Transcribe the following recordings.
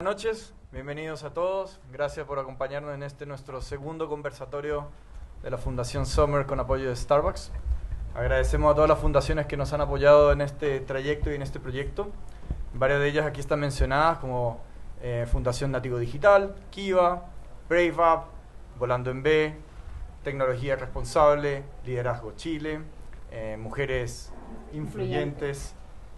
Buenas noches, bienvenidos a todos. Gracias por acompañarnos en nuestro segundo conversatorio de la Fundación Summer con apoyo de Starbucks. Agradecemos a todas las fundaciones que nos han apoyado en este trayecto y en este proyecto. Varias de ellas aquí están mencionadas como Fundación Nativo Digital, Kiva, Brave Up, Volando en B, Tecnología Responsable, Liderazgo Chile, Mujeres Influyentes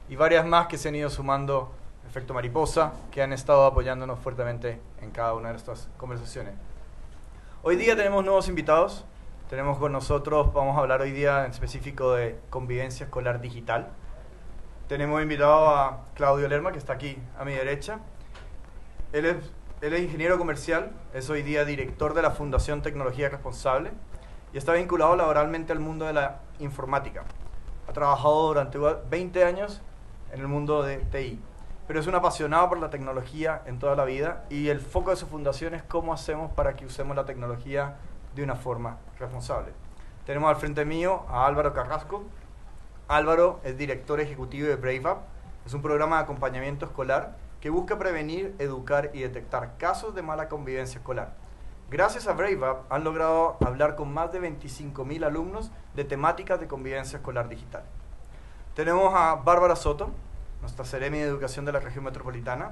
y varias más que se han ido sumando, Efecto Mariposa, que han estado apoyándonos fuertemente en cada una de estas conversaciones. Hoy día tenemos nuevos invitados. Tenemos con nosotros, vamos a hablar hoy día en específico de convivencia escolar digital. Tenemos invitado a Claudio Lerma, que está aquí a mi derecha. Él es ingeniero comercial, es hoy día director de la Fundación Tecnología Responsable y está vinculado laboralmente al mundo de la informática. Ha trabajado durante 20 años en el mundo de TI, pero es un apasionado por la tecnología en toda la vida y el foco de su fundación es cómo hacemos para que usemos la tecnología de una forma responsable. Tenemos al frente mío a Álvaro Carrasco. Álvaro es director ejecutivo de Brave Up. Es un programa de acompañamiento escolar que busca prevenir, educar y detectar casos de mala convivencia escolar. Gracias a Brave Up han logrado hablar con más de 25.000 alumnos de temáticas de convivencia escolar digital. Tenemos a Bárbara Soto, nuestra Seremi de Educación de la Región Metropolitana.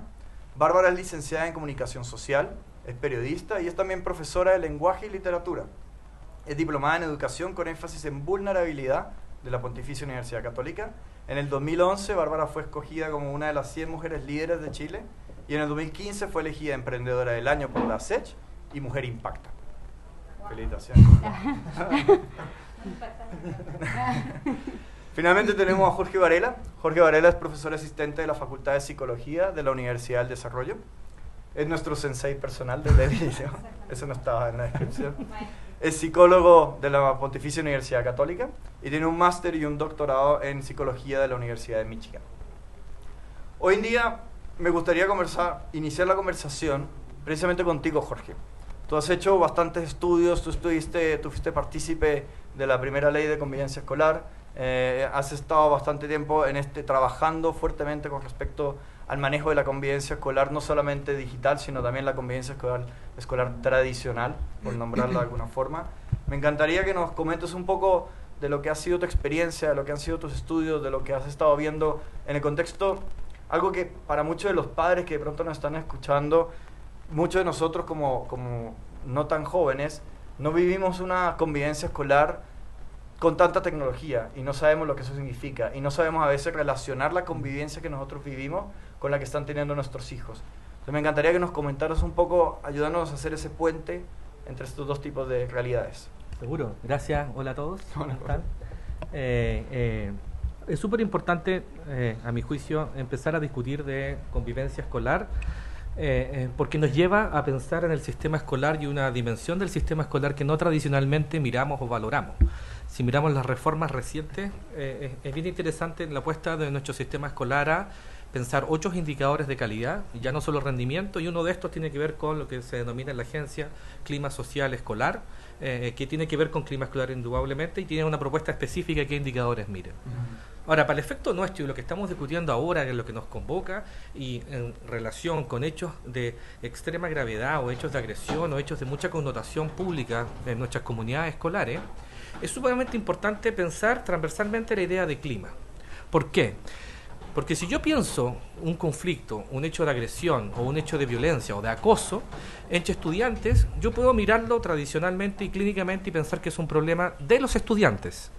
Bárbara es licenciada en Comunicación Social, es periodista y es también profesora de Lenguaje y Literatura. Es diplomada en Educación con énfasis en vulnerabilidad de la Pontificia Universidad Católica. En el 2011, Bárbara fue escogida como una de las 100 mujeres líderes de Chile y en el 2015 fue elegida Emprendedora del Año por la SECH y Mujer Impacta. Wow. Felicitaciones. Finalmente tenemos a Jorge Varela. Jorge Varela es profesor asistente de la Facultad de Psicología de la Universidad del Desarrollo. Es nuestro sensei personal del edificio. Eso no estaba en la descripción. Es psicólogo de la Pontificia Universidad Católica y tiene un máster y un doctorado en psicología de la Universidad de Michigan. Hoy en día me gustaría iniciar la conversación precisamente contigo, Jorge. Tú has hecho bastantes estudios, tú fuiste partícipe de la primera ley de convivencia escolar, has estado bastante tiempo trabajando fuertemente con respecto al manejo de la convivencia escolar, no solamente digital, sino también la convivencia escolar tradicional, por nombrarla de alguna forma. Me encantaría que nos comentes un poco de lo que ha sido tu experiencia, de lo que han sido tus estudios, de lo que has estado viendo en el contexto, algo que para muchos de los padres que de pronto nos están escuchando, muchos de nosotros como no tan jóvenes, no vivimos una convivencia escolar con tanta tecnología y no sabemos lo que eso significa y no sabemos a veces relacionar la convivencia que nosotros vivimos con la que están teniendo nuestros hijos. Entonces me encantaría que nos comentaras un poco, ayudándonos a hacer ese puente entre estos dos tipos de realidades. Seguro, gracias, hola a todos, ¿cómo están? Es súper importante, a mi juicio, empezar a discutir de convivencia escolar, porque nos lleva a pensar en el sistema escolar y una dimensión del sistema escolar que no tradicionalmente miramos o valoramos. Si miramos las reformas recientes, es bien interesante la apuesta de nuestro sistema escolar a pensar 8 indicadores de calidad, ya no solo rendimiento, y uno de estos tiene que ver con lo que se denomina en la agencia clima social escolar, que tiene que ver con clima escolar indudablemente, y tiene una propuesta específica de qué indicadores miren. Ahora, para el efecto nuestro y lo que estamos discutiendo ahora, que es lo que nos convoca, y en relación con hechos de extrema gravedad o hechos de agresión o hechos de mucha connotación pública en nuestras comunidades escolares, es sumamente importante pensar transversalmente la idea de clima. ¿Por qué? Porque si yo pienso un conflicto, un hecho de agresión o un hecho de violencia o de acoso entre estudiantes, yo puedo mirarlo tradicionalmente y clínicamente y pensar que es un problema de los estudiantes.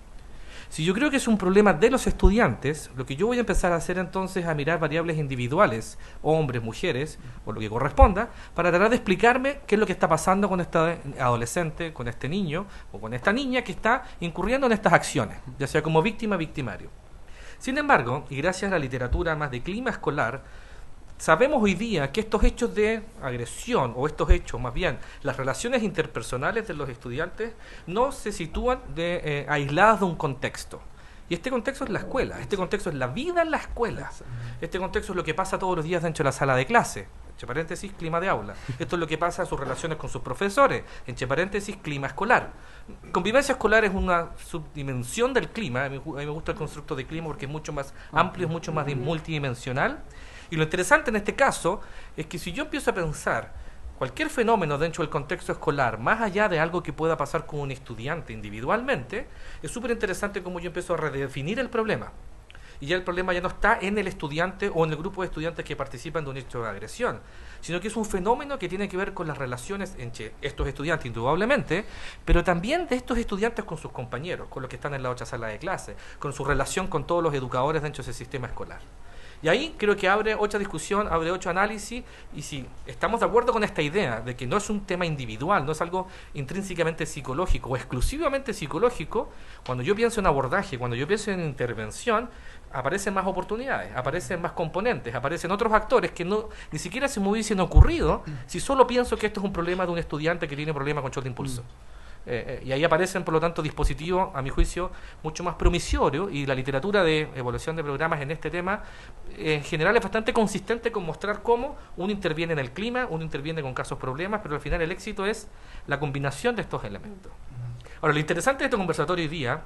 Si yo creo que es un problema de los estudiantes, lo que yo voy a empezar a hacer entonces es a mirar variables individuales, hombres, mujeres, o lo que corresponda, para tratar de explicarme qué es lo que está pasando con este adolescente, con este niño o con esta niña que está incurriendo en estas acciones, ya sea como víctima o victimario. Sin embargo, y gracias a la literatura más de clima escolar, sabemos hoy día que estos hechos de agresión, o estos hechos, más bien, las relaciones interpersonales de los estudiantes, no se sitúan aisladas de un contexto. Y este contexto es la escuela, este contexto es la vida en la escuela, este contexto es lo que pasa todos los días dentro de la sala de clase, entre paréntesis, clima de aula. Esto es lo que pasa en sus relaciones con sus profesores, entre paréntesis, clima escolar. Convivencia escolar es una subdimensión del clima. A mí me gusta el constructo de clima porque es mucho más amplio, es mucho más multidimensional. Y lo interesante en este caso es que si yo empiezo a pensar cualquier fenómeno dentro del contexto escolar, más allá de algo que pueda pasar con un estudiante individualmente, es súper interesante cómo yo empiezo a redefinir el problema. Y ya el problema ya no está en el estudiante o en el grupo de estudiantes que participan de un hecho de agresión, sino que es un fenómeno que tiene que ver con las relaciones entre estos estudiantes, indudablemente, pero también de estos estudiantes con sus compañeros, con los que están en la otra sala de clase, con su relación con todos los educadores dentro de ese sistema escolar. Y ahí creo que abre otra discusión, abre otro análisis, y si estamos de acuerdo con esta idea de que no es un tema individual, no es algo intrínsecamente psicológico o exclusivamente psicológico, cuando yo pienso en abordaje, cuando yo pienso en intervención, aparecen más oportunidades, aparecen más componentes, aparecen otros actores que no ni siquiera se me hubiesen ocurrido si solo pienso que esto es un problema de un estudiante que tiene problema con control de impulso. Y ahí aparecen, por lo tanto, dispositivos, a mi juicio, mucho más promisorios, y la literatura de evaluación de programas en este tema, en general, es bastante consistente con mostrar cómo uno interviene en el clima, uno interviene con casos problemas, pero al final el éxito es la combinación de estos elementos. Ahora, lo interesante de este conversatorio hoy día,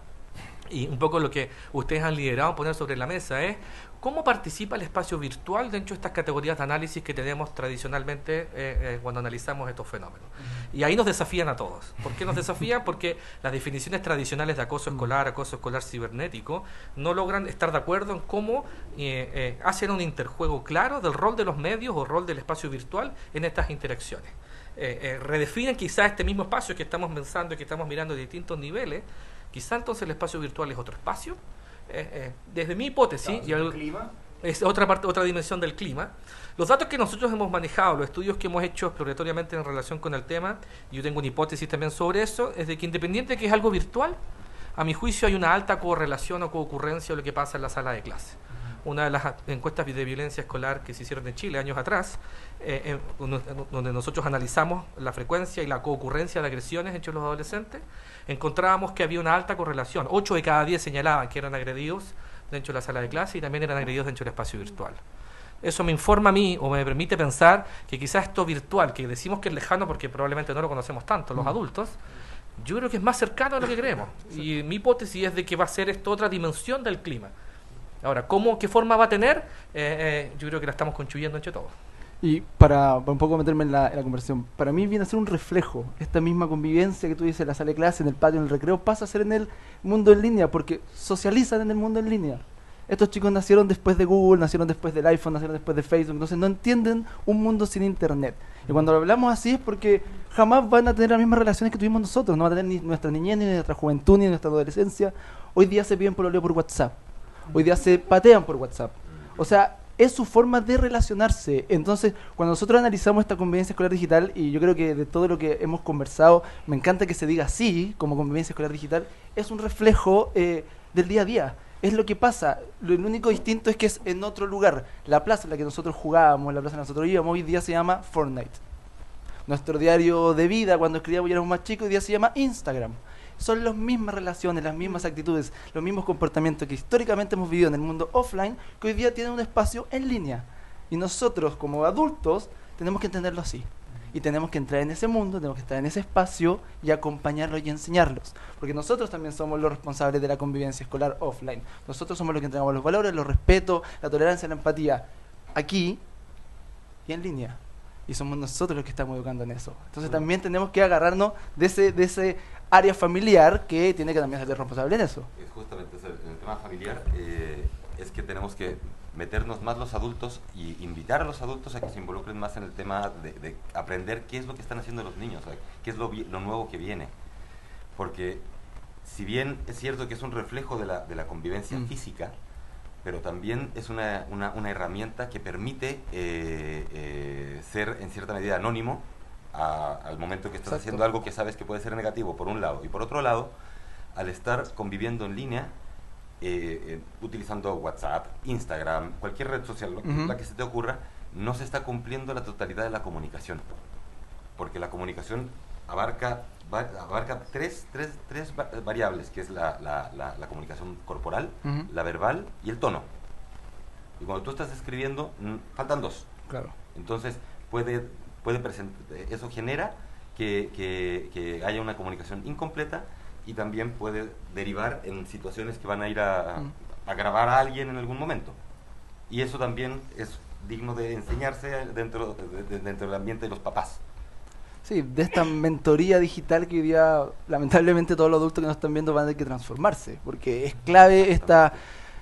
y un poco lo que ustedes han liderado poner sobre la mesa, es cómo participa el espacio virtual dentro de estas categorías de análisis que tenemos tradicionalmente cuando analizamos estos fenómenos. Y ahí nos desafían a todos. ¿Por qué nos desafían? Porque las definiciones tradicionales de acoso escolar cibernético, no logran estar de acuerdo en cómo hacen un interjuego claro del rol de los medios o rol del espacio virtual en estas interacciones. Redefinen quizás este mismo espacio que estamos pensando y que estamos mirando de distintos niveles. Quizá entonces el espacio virtual es otro espacio. Desde mi hipótesis, y el clima es otra dimensión del clima. Los datos que nosotros hemos manejado, los estudios que hemos hecho exploratoriamente en relación con el tema, y yo tengo una hipótesis también sobre eso, es de que independiente de que es algo virtual, a mi juicio hay una alta correlación o coocurrencia de lo que pasa en la sala de clase. Una de las encuestas de violencia escolar que se hicieron en Chile años atrás, donde nosotros analizamos la frecuencia y la coocurrencia de agresiones entre los adolescentes, encontrábamos que había una alta correlación. 8 de cada 10 señalaban que eran agredidos dentro de la sala de clase y también eran agredidos dentro del espacio virtual. Eso me informa a mí o me permite pensar que quizás esto virtual, que decimos que es lejano porque probablemente no lo conocemos tanto los adultos, yo creo que es más cercano de lo que creemos. Y mi hipótesis es de que va a ser esto otra dimensión del clima. Ahora, ¿qué forma va a tener? Yo creo que la estamos construyendo entre todos. Y para un poco meterme en la conversación, para mí viene a ser un reflejo. Esta misma convivencia que tú dices en la sala de clase, en el patio, en el recreo, pasa a ser en el mundo en línea, porque socializan en el mundo en línea. Estos chicos nacieron después de Google, nacieron después del iPhone, nacieron después de Facebook, entonces no entienden un mundo sin Internet. Y cuando lo hablamos así es porque jamás van a tener las mismas relaciones que tuvimos nosotros, no van a tener ni nuestra niñez, ni nuestra juventud, ni nuestra adolescencia. Hoy día se piden pololeo por WhatsApp, hoy día se patean por WhatsApp. O sea, es su forma de relacionarse. Entonces, cuando nosotros analizamos esta convivencia escolar digital, y yo creo que de todo lo que hemos conversado, me encanta que se diga así, como convivencia escolar digital, es un reflejo del día a día. Es lo que pasa. Lo único distinto es que es en otro lugar. La plaza en la que nosotros jugábamos, la plaza en la que nosotros íbamos, hoy día se llama Fortnite. Nuestro diario de vida, cuando escribíamos y éramos más chicos, hoy día se llama Instagram. Son las mismas relaciones, las mismas actitudes, los mismos comportamientos que históricamente hemos vivido en el mundo offline, que hoy día tienen un espacio en línea. Y nosotros, como adultos, tenemos que entenderlo así. Y tenemos que entrar en ese mundo, tenemos que estar en ese espacio y acompañarlos y enseñarlos. Porque nosotros también somos los responsables de la convivencia escolar offline. Nosotros somos los que entregamos los valores, los respetos, la tolerancia, la empatía, aquí y en línea. Y somos nosotros los que estamos educando en eso. Entonces también tenemos que agarrarnos de ese área familiar que tiene que también ser responsable en eso. Es justamente en el tema familiar, es que tenemos que meternos más los adultos y invitar a los adultos a que se involucren más en el tema de aprender qué es lo que están haciendo los niños, o sea, qué es lo nuevo que viene. Porque si bien es cierto que es un reflejo de la convivencia física, pero también es una herramienta que permite ser en cierta medida anónimo al momento que estás haciendo algo que sabes que puede ser negativo, por un lado. Y por otro lado, al estar conviviendo en línea, utilizando WhatsApp, Instagram, cualquier red social, la que se te ocurra, no se está cumpliendo la totalidad de la comunicación. Porque la comunicación abarca tres variables, que es la comunicación corporal, la verbal y el tono. Y cuando tú estás escribiendo, faltan dos. Claro. Entonces, eso genera que haya una comunicación incompleta y también puede derivar en situaciones que van a ir a grabar a alguien en algún momento. Y eso también es digno de enseñarse dentro del ambiente de los papás. Sí, de esta mentoría digital que hoy día, lamentablemente, todos los adultos que nos están viendo van a tener que transformarse, porque es clave esta...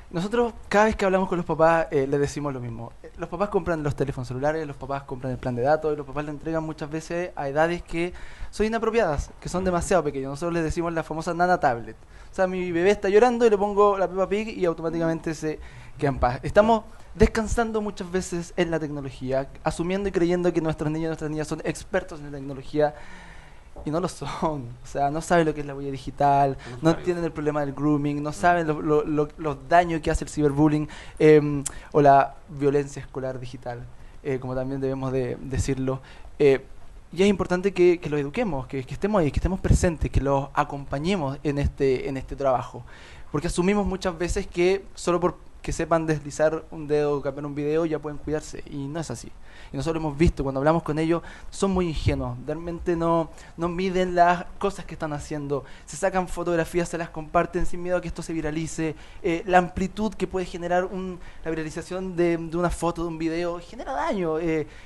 Nosotros, cada vez que hablamos con los papás, les decimos lo mismo. Los papás compran los teléfonos celulares, los papás compran el plan de datos, y los papás le entregan muchas veces a edades que son inapropiadas, que son demasiado pequeños. Nosotros les decimos la famosa nana tablet. O sea, mi bebé está llorando y le pongo la Peppa Pig y automáticamente se queda en paz. Estamos descansando muchas veces en la tecnología, asumiendo y creyendo que nuestros niños y nuestras niñas son expertos en la tecnología, y no lo son. O sea, no saben lo que es la huella digital, no entienden el problema del grooming, no saben los daños que hace el ciberbullying o la violencia escolar digital, como también debemos de decirlo. Y es importante que los eduquemos, que estemos ahí, que estemos presentes, que los acompañemos en este trabajo. Porque asumimos muchas veces que solo por que sepan deslizar un dedo o cambiar un video ya pueden cuidarse, y no es así. Y nosotros hemos visto, cuando hablamos con ellos, son muy ingenuos, realmente no miden las cosas que están haciendo, se sacan fotografías, se las comparten sin miedo a que esto se viralice, la amplitud que puede generar la viralización de una foto, de un video, genera daño.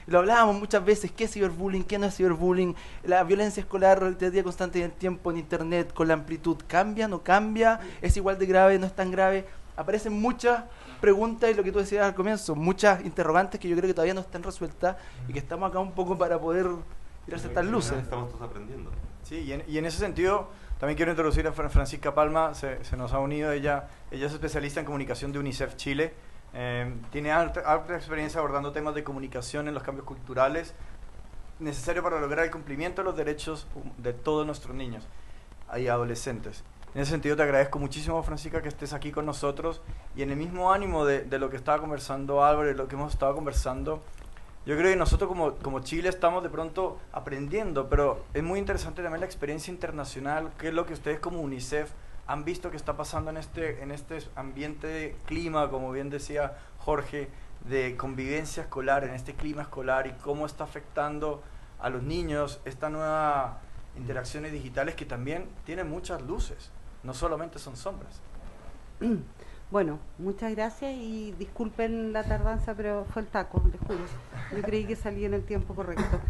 Lo hablábamos muchas veces, ¿qué es ciberbullying? ¿Qué no es ciberbullying? La violencia escolar de día constante en el tiempo en internet, con la amplitud, ¿cambia? ¿No cambia? ¿Es igual de grave? ¿No es tan grave? Aparecen muchas preguntas, y lo que tú decías al comienzo, muchas interrogantes que yo creo que todavía no están resueltas, y que estamos acá un poco para poder ir a aceptar luces. Estamos todos aprendiendo. Sí, y en ese sentido también quiero introducir a Francisca Palma, se nos ha unido. Ella es especialista en comunicación de UNICEF Chile, tiene alta experiencia abordando temas de comunicación en los cambios culturales necesarios para lograr el cumplimiento de los derechos de todos nuestros niños y adolescentes. En ese sentido te agradezco muchísimo, Francisca, que estés aquí con nosotros, y en el mismo ánimo de lo que estaba conversando Álvaro y lo que hemos estado conversando, yo creo que nosotros como Chile estamos de pronto aprendiendo, pero es muy interesante también la experiencia internacional, qué es lo que ustedes como UNICEF han visto que está pasando en este ambiente de clima, como bien decía Jorge, de convivencia escolar, en este clima escolar, y cómo está afectando a los niños esta nueva interacciones digitales que también tienen muchas luces. No solamente son sombras. Bueno, muchas gracias, y disculpen la tardanza, pero fue el taco, les juro. Yo creí que salí en el tiempo correcto.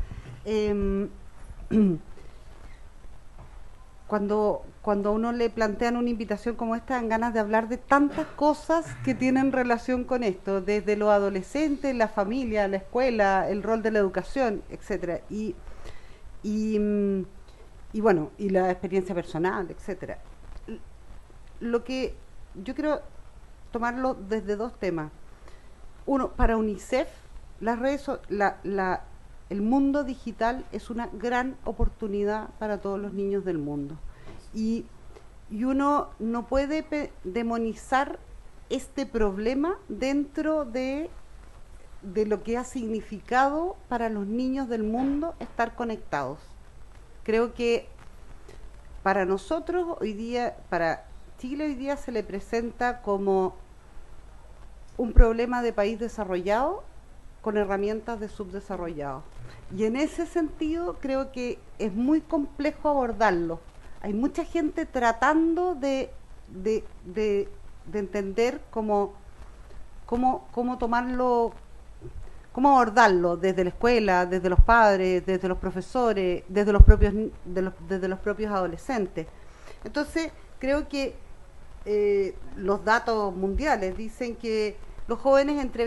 Cuando a uno le plantean una invitación como esta, dan ganas de hablar de tantas cosas que tienen relación con esto, desde los adolescentes, la familia, la escuela, el rol de la educación, etcétera. Y bueno, y la experiencia personal, etcétera. Lo que yo quiero tomarlo desde dos temas. Uno, para UNICEF, las redes el mundo digital es una gran oportunidad para todos los niños del mundo. Y uno no puede demonizar este problema dentro de lo que ha significado para los niños del mundo estar conectados. Creo que para nosotros hoy día, para Chile hoy día, se le presenta como un problema de país desarrollado con herramientas de subdesarrollado. Y en ese sentido creo que es muy complejo abordarlo. Hay mucha gente tratando de entender cómo tomarlo, cómo abordarlo desde la escuela, desde los padres, desde los profesores, desde los propios adolescentes. Entonces, creo que los datos mundiales dicen que los jóvenes entre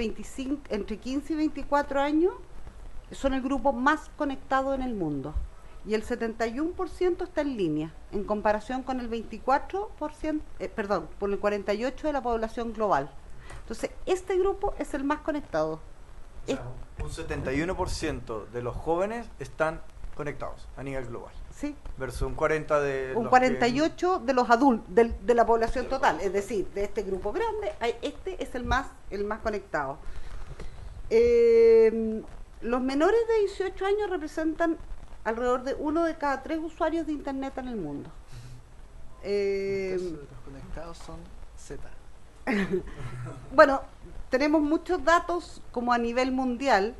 15 y 24 años son el grupo más conectado en el mundo, y el 71% está en línea, en comparación con el 24%, por el 48% de la población global. Entonces, este grupo es el más conectado. O sea, un 71% de los jóvenes están conectados a nivel global. Sí. Versus un 40% de un 48% de los adultos, de la población total, es decir, de este grupo grande, este es el más conectado. Los menores de 18 años representan alrededor de 1 de cada 3 usuarios de Internet en el mundo. Los conectados son Z. Bueno, tenemos muchos datos como a nivel mundial,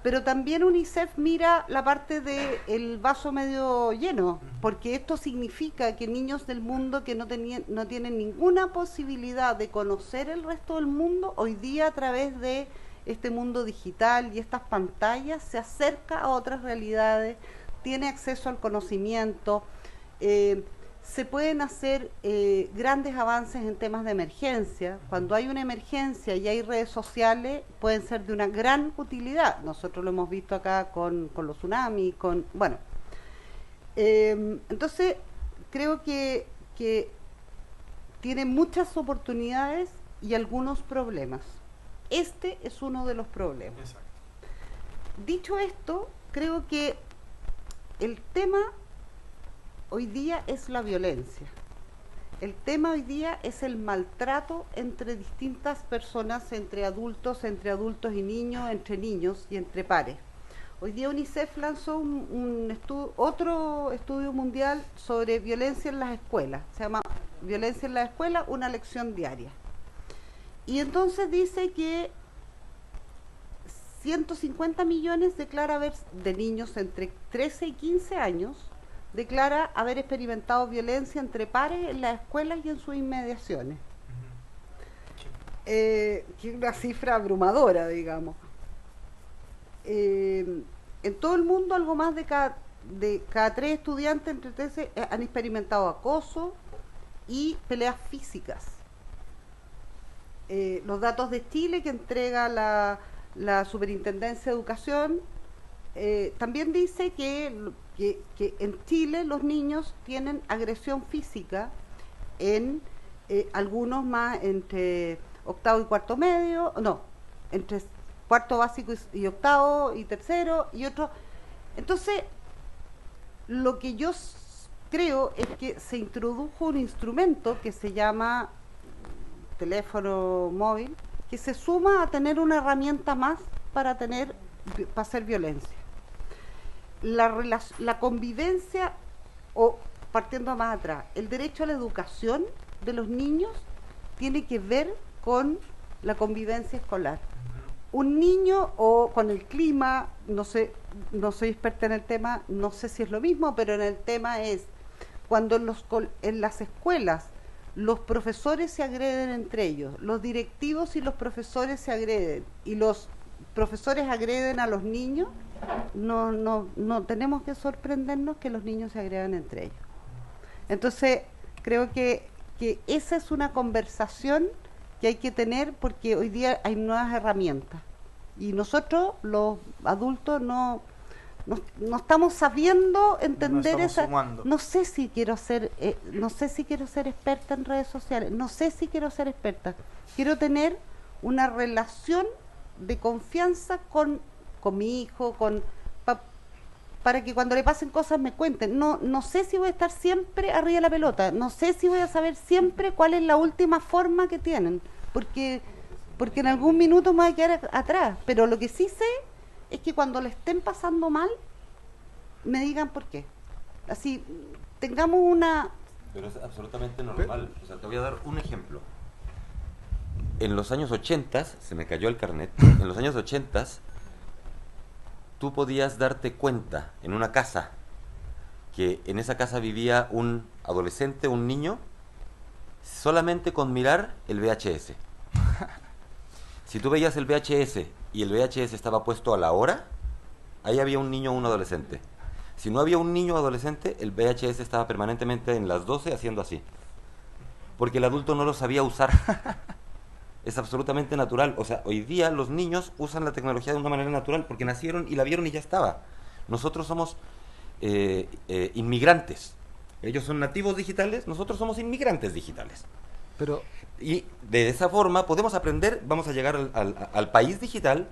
pero también UNICEF mira la parte del vaso medio lleno, porque esto significa que niños del mundo que no tienen ninguna posibilidad de conocer el resto del mundo, hoy día a través de este mundo digital y estas pantallas, se acerca a otras realidades, tiene acceso al conocimiento, se pueden hacer grandes avances en temas de emergencia. Cuando hay una emergencia y hay redes sociales, pueden ser de una gran utilidad. Nosotros lo hemos visto acá con los tsunamis, bueno. Entonces, creo que tiene muchas oportunidades y algunos problemas. Este es uno de los problemas. Exacto. Dicho esto, creo que el tema hoy día es la violencia. El tema hoy día es el maltrato entre distintas personas, entre adultos y niños, entre niños y entre pares. Hoy día UNICEF lanzó otro estudio mundial sobre violencia en las escuelas. Se llama Violencia en la escuela, una lección diaria. Y entonces dice que 150 millones de niños entre 13 y 15 años declara haber experimentado violencia entre pares en las escuelas y en sus inmediaciones. Que es una cifra abrumadora, digamos. En todo el mundo, algo más de cada 3 estudiantes entre 13 han experimentado acoso y peleas físicas. Los datos de Chile que entrega la Superintendencia de Educación también dice que en Chile los niños tienen agresión física en algunos más entre octavo y cuarto medio, entre cuarto básico y octavo y tercero y otro. Entonces, lo que yo creo es que se introdujo un instrumento que se llama teléfono móvil, que se suma a tener una herramienta más para hacer violencia. La convivencia, o partiendo más atrás, el derecho a la educación de los niños tiene que ver con la convivencia escolar. Un niño, o con el clima, no sé, no soy experta en el tema, no sé si es lo mismo, pero en el tema es cuando en las escuelas los profesores se agreden entre ellos, los directivos y los profesores se agreden, y los profesores agreden a los niños, no tenemos que sorprendernos que los niños se agredan entre ellos. Entonces, creo que esa es una conversación que hay que tener, porque hoy día hay nuevas herramientas y nosotros, los adultos, no estamos sabiendo entender no sé si quiero ser experta en redes sociales, no sé si quiero ser experta. Quiero tener una relación de confianza con mi hijo, para que cuando le pasen cosas me cuenten. No sé si voy a estar siempre arriba de la pelota, no sé si voy a saber siempre cuál es la última forma que tienen, porque en algún minuto me voy a quedar atrás, pero lo que sí sé es que cuando le estén pasando mal, me digan por qué. Así, tengamos una... Pero es absolutamente normal. O sea, te voy a dar un ejemplo. En los años 80, se me cayó el carnet, en los años 80, tú podías darte cuenta en una casa que en esa casa vivía un adolescente, un niño, solamente con mirar el VHS. Si tú veías el VHS y el VHS estaba puesto a la hora, ahí había un niño o un adolescente. Si no había un niño o adolescente, el VHS estaba permanentemente en las 12 haciendo así. Porque el adulto no lo sabía usar. Es absolutamente natural. O sea, hoy día los niños usan la tecnología de una manera natural porque nacieron y la vieron y ya estaba. Nosotros somos inmigrantes. Ellos son nativos digitales, nosotros somos inmigrantes digitales. Y de esa forma podemos aprender, vamos a llegar al país digital,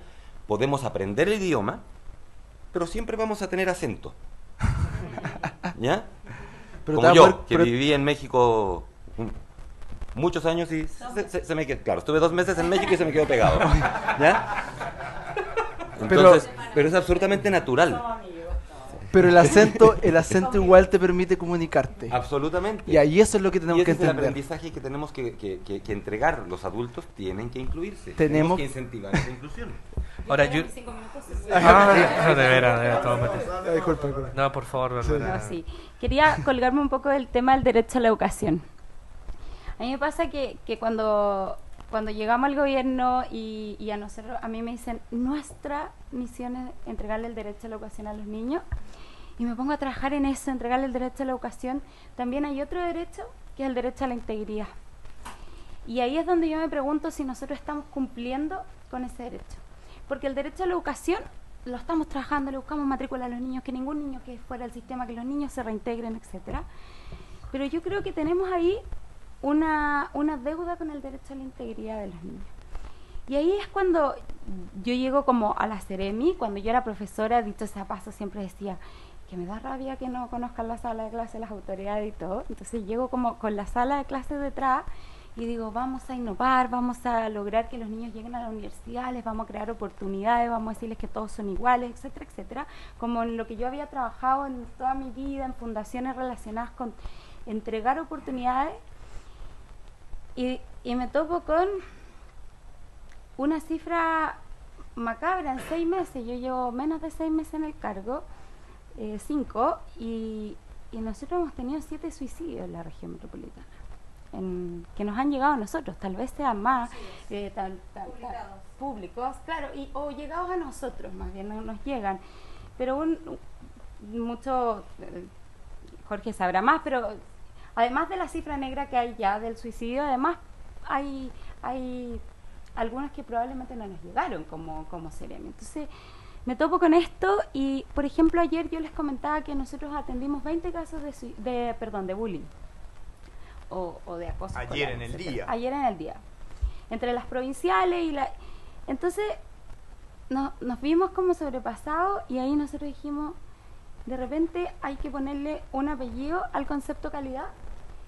podemos aprender el idioma, pero siempre vamos a tener acento. ¿Ya? Como yo, que viví en México muchos años y se me quedó, claro, estuve 2 meses en México y se me quedó pegado. ¿Ya? Entonces, pero es absolutamente natural. Pero el acento igual te permite comunicarte. Absolutamente. Y ahí eso es lo que tenemos que entender. Es el aprendizaje que tenemos que entregar. Los adultos tienen que incluirse. Tenemos que incentivar esa inclusión. Ahora yo... de veras, disculpa. No, por favor, Bárbara. No, sí. Quería colgarme un poco del tema del derecho a la educación. A mí me pasa que cuando cuando llegamos al gobierno y a nosotros, a mí me dicen, nuestra misión es entregarle el derecho a la educación a los niños, y me pongo a trabajar en eso, entregarle el derecho a la educación, también hay otro derecho, que es el derecho a la integridad. Y ahí es donde yo me pregunto si nosotros estamos cumpliendo con ese derecho. Porque el derecho a la educación lo estamos trabajando, le buscamos matrícula a los niños, que ningún niño que fuera del sistema, que los niños se reintegren, etcétera. Pero yo creo que tenemos ahí una deuda con el derecho a la integridad de los niños. Y ahí es cuando yo llego como a la Ceremi. Cuando yo era profesora, dicho sea paso, siempre decía que me da rabia que no conozcan la sala de clase, las autoridades y todo. Entonces llego como con la sala de clases detrás y digo, vamos a innovar, vamos a lograr que los niños lleguen a la universidad, les vamos a crear oportunidades, vamos a decirles que todos son iguales, etcétera, etcétera. Como en lo que yo había trabajado en toda mi vida, en fundaciones relacionadas con entregar oportunidades. Y me topo con una cifra macabra en 6 meses. Yo llevo menos de 6 meses en el cargo, 5, y nosotros hemos tenido 7 suicidios en la región metropolitana, que nos han llegado a nosotros, tal vez sean más públicos, claro, o llegados a nosotros, más bien no nos llegan, pero mucho, Jorge sabrá más, pero además de la cifra negra que hay ya del suicidio, además hay algunas que probablemente no nos llegaron como Ceremi. Entonces me topo con esto y, por ejemplo, ayer yo les comentaba que nosotros atendimos 20 casos de bullying o de acoso Ayer escolar, en el etcétera. día. Ayer en el día. Entre las provinciales y la... Entonces nos vimos como sobrepasados y ahí nosotros dijimos, de repente hay que ponerle un apellido al concepto calidad,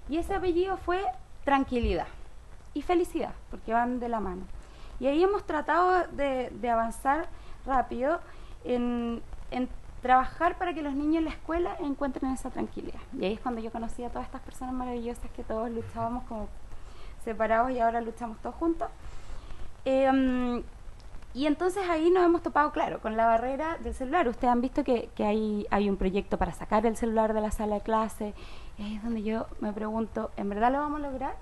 y ese apellido fue tranquilidad y felicidad, porque van de la mano. Y ahí hemos tratado de avanzar rápido en trabajar para que los niños en la escuela encuentren esa tranquilidad. Y ahí es cuando yo conocí a todas estas personas maravillosas que todos luchábamos como separados y ahora luchamos todos juntos. Y entonces ahí nos hemos topado, claro, con la barrera del celular. Ustedes han visto que hay un proyecto para sacar el celular de la sala de clase. Y ahí es donde yo me pregunto, ¿en verdad lo vamos a lograr?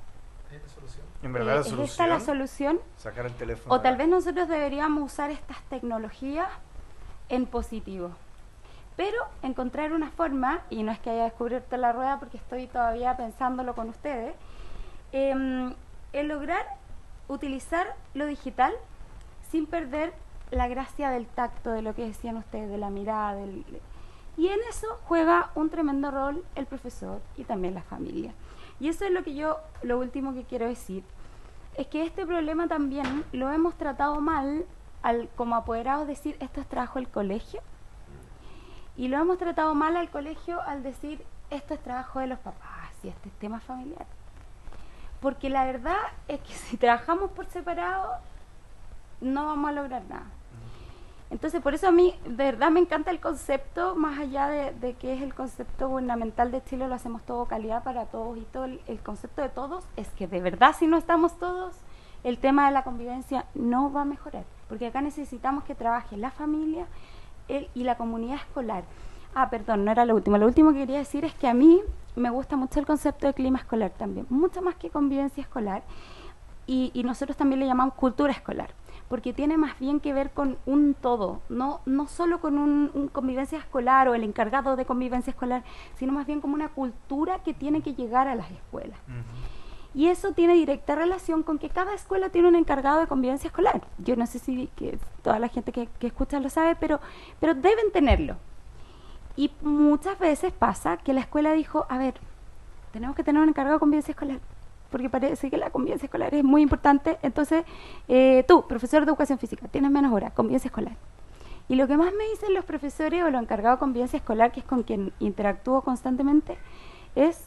En verdad la ¿Es solución, esta la solución? sacar el teléfono. O tal vez nosotros deberíamos usar estas tecnologías en positivo. Pero encontrar una forma, y no es que haya descubierto la rueda porque estoy todavía pensándolo con ustedes, en lograr utilizar lo digital sin perder la gracia del tacto, de lo que decían ustedes, de la mirada. Y en eso juega un tremendo rol el profesor y también la familia. Y eso es lo último que quiero decir, es que este problema también lo hemos tratado mal como apoderados, decir esto es trabajo del colegio, y lo hemos tratado mal al colegio al decir esto es trabajo de los papás y este es tema familiar. Porque la verdad es que si trabajamos por separado no vamos a lograr nada. Entonces, por eso a mí de verdad me encanta el concepto, más allá de que es el concepto gubernamental de Chile, lo hacemos todo calidad para todos, y todo el concepto de todos es que de verdad si no estamos todos, el tema de la convivencia no va a mejorar, porque acá necesitamos que trabaje la familia y la comunidad escolar. Perdón, no era lo último que quería decir es que a mí me gusta mucho el concepto de clima escolar también, mucho más que convivencia escolar, y nosotros también le llamamos cultura escolar, porque tiene más bien que ver con un todo, no solo con un convivencia escolar o el encargado de convivencia escolar, sino más bien como una cultura que tiene que llegar a las escuelas. Y eso tiene directa relación con que cada escuela tiene un encargado de convivencia escolar. Yo no sé si que toda la gente que escucha lo sabe, pero deben tenerlo. Y muchas veces pasa que la escuela dijo, a ver, tenemos que tener un encargado de convivencia escolar, porque parece que la convivencia escolar es muy importante. Entonces, tú, profesor de educación física, tienes menos horas, convivencia escolar. Y lo que más me dicen los profesores o los encargados de convivencia escolar, que es con quien interactúo constantemente, es,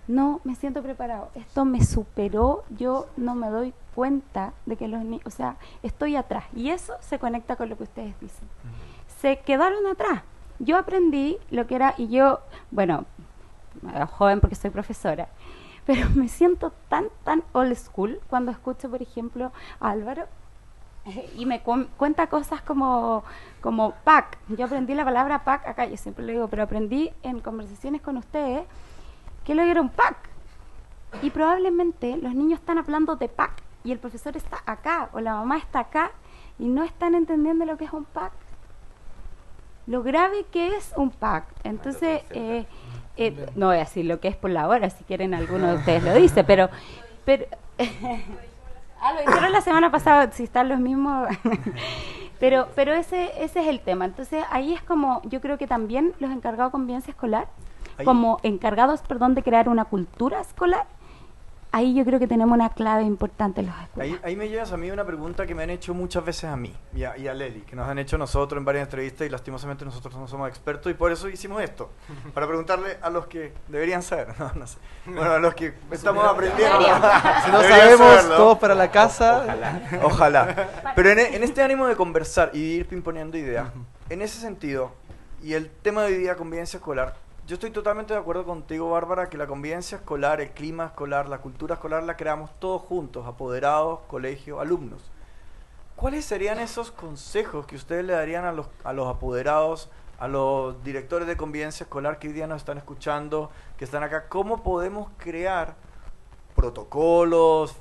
no me siento preparado, esto me superó, yo no me doy cuenta de que los niños, o sea, estoy atrás. Y eso se conecta con lo que ustedes dicen. Se quedaron atrás. Yo aprendí lo que era, y yo, bueno, joven porque soy profesora, pero me siento tan old school cuando escucho, por ejemplo, a Álvaro y me cuenta cosas como pack. Yo aprendí la palabra pack acá, yo siempre lo digo, pero aprendí en conversaciones con ustedes que lo era un pack. Y probablemente los niños están hablando de pack y el profesor está acá o la mamá está acá y no están entendiendo lo que es un PAC. Lo grave que es un PAC. Entonces, no voy a decir lo que es por la hora, si quieren alguno de ustedes lo dice, pero lo dijeron la semana pasada, si están los mismos. pero ese es el tema. Entonces, ahí es como, yo creo que también los encargados de convivencia escolar, como encargados, de crear una cultura escolar, ahí yo creo que tenemos una clave importante en las escuelas. Ahí me llevas a mí una pregunta que me han hecho muchas veces a mí y a Leli, que nos han hecho nosotros en varias entrevistas y lastimosamente nosotros no somos expertos y por eso hicimos esto, para preguntarle a los que deberían saber, no sé, bueno, a los que estamos aprendiendo. Si no Deberían sabemos, saberlo. todos para la casa. Ojalá. Pero en este ánimo de conversar y ir pimponeando ideas, en ese sentido, y el tema de hoy día, convivencia escolar, yo estoy totalmente de acuerdo contigo, Bárbara, que la convivencia escolar, el clima escolar, la cultura escolar la creamos todos juntos, apoderados, colegio, alumnos. ¿Cuáles serían esos consejos que ustedes le darían a los apoderados, a los directores de convivencia escolar que hoy día nos están escuchando, que están acá? ¿Cómo podemos crear protocolos,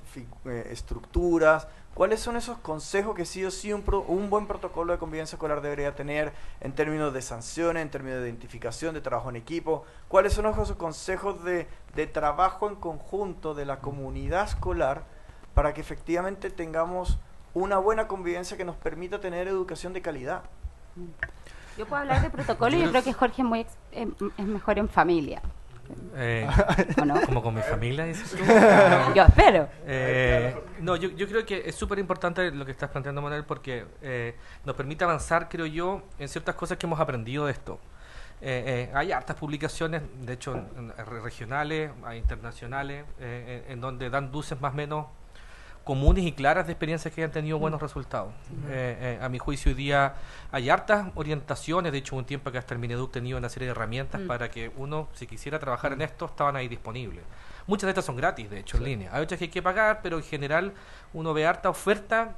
estructuras? ¿Cuáles son esos consejos que sí o sí un buen protocolo de convivencia escolar debería tener en términos de sanciones, en términos de identificación, de trabajo en equipo? ¿Cuáles son esos consejos de trabajo en conjunto de la comunidad escolar para que efectivamente tengamos una buena convivencia que nos permita tener educación de calidad? Yo puedo hablar de protocolo y yo creo que Jorge es mejor en familia. ¿O no? Como con mi familia, dices tú. Yo espero. No, yo creo que es súper importante lo que estás planteando, Manuel, porque nos permite avanzar, creo yo, en ciertas cosas que hemos aprendido de esto. Hay hartas publicaciones, de hecho, regionales, internacionales, en donde dan luces más o menos comunes y claras de experiencias que hayan tenido buenos resultados. A mi juicio hoy día hay hartas orientaciones, de hecho un tiempo que hasta el Mineduc tenía una serie de herramientas para que uno, si quisiera trabajar en esto, estaban ahí disponibles. Muchas de estas son gratis, de hecho, en línea. Hay otras que hay que pagar, pero en general uno ve harta oferta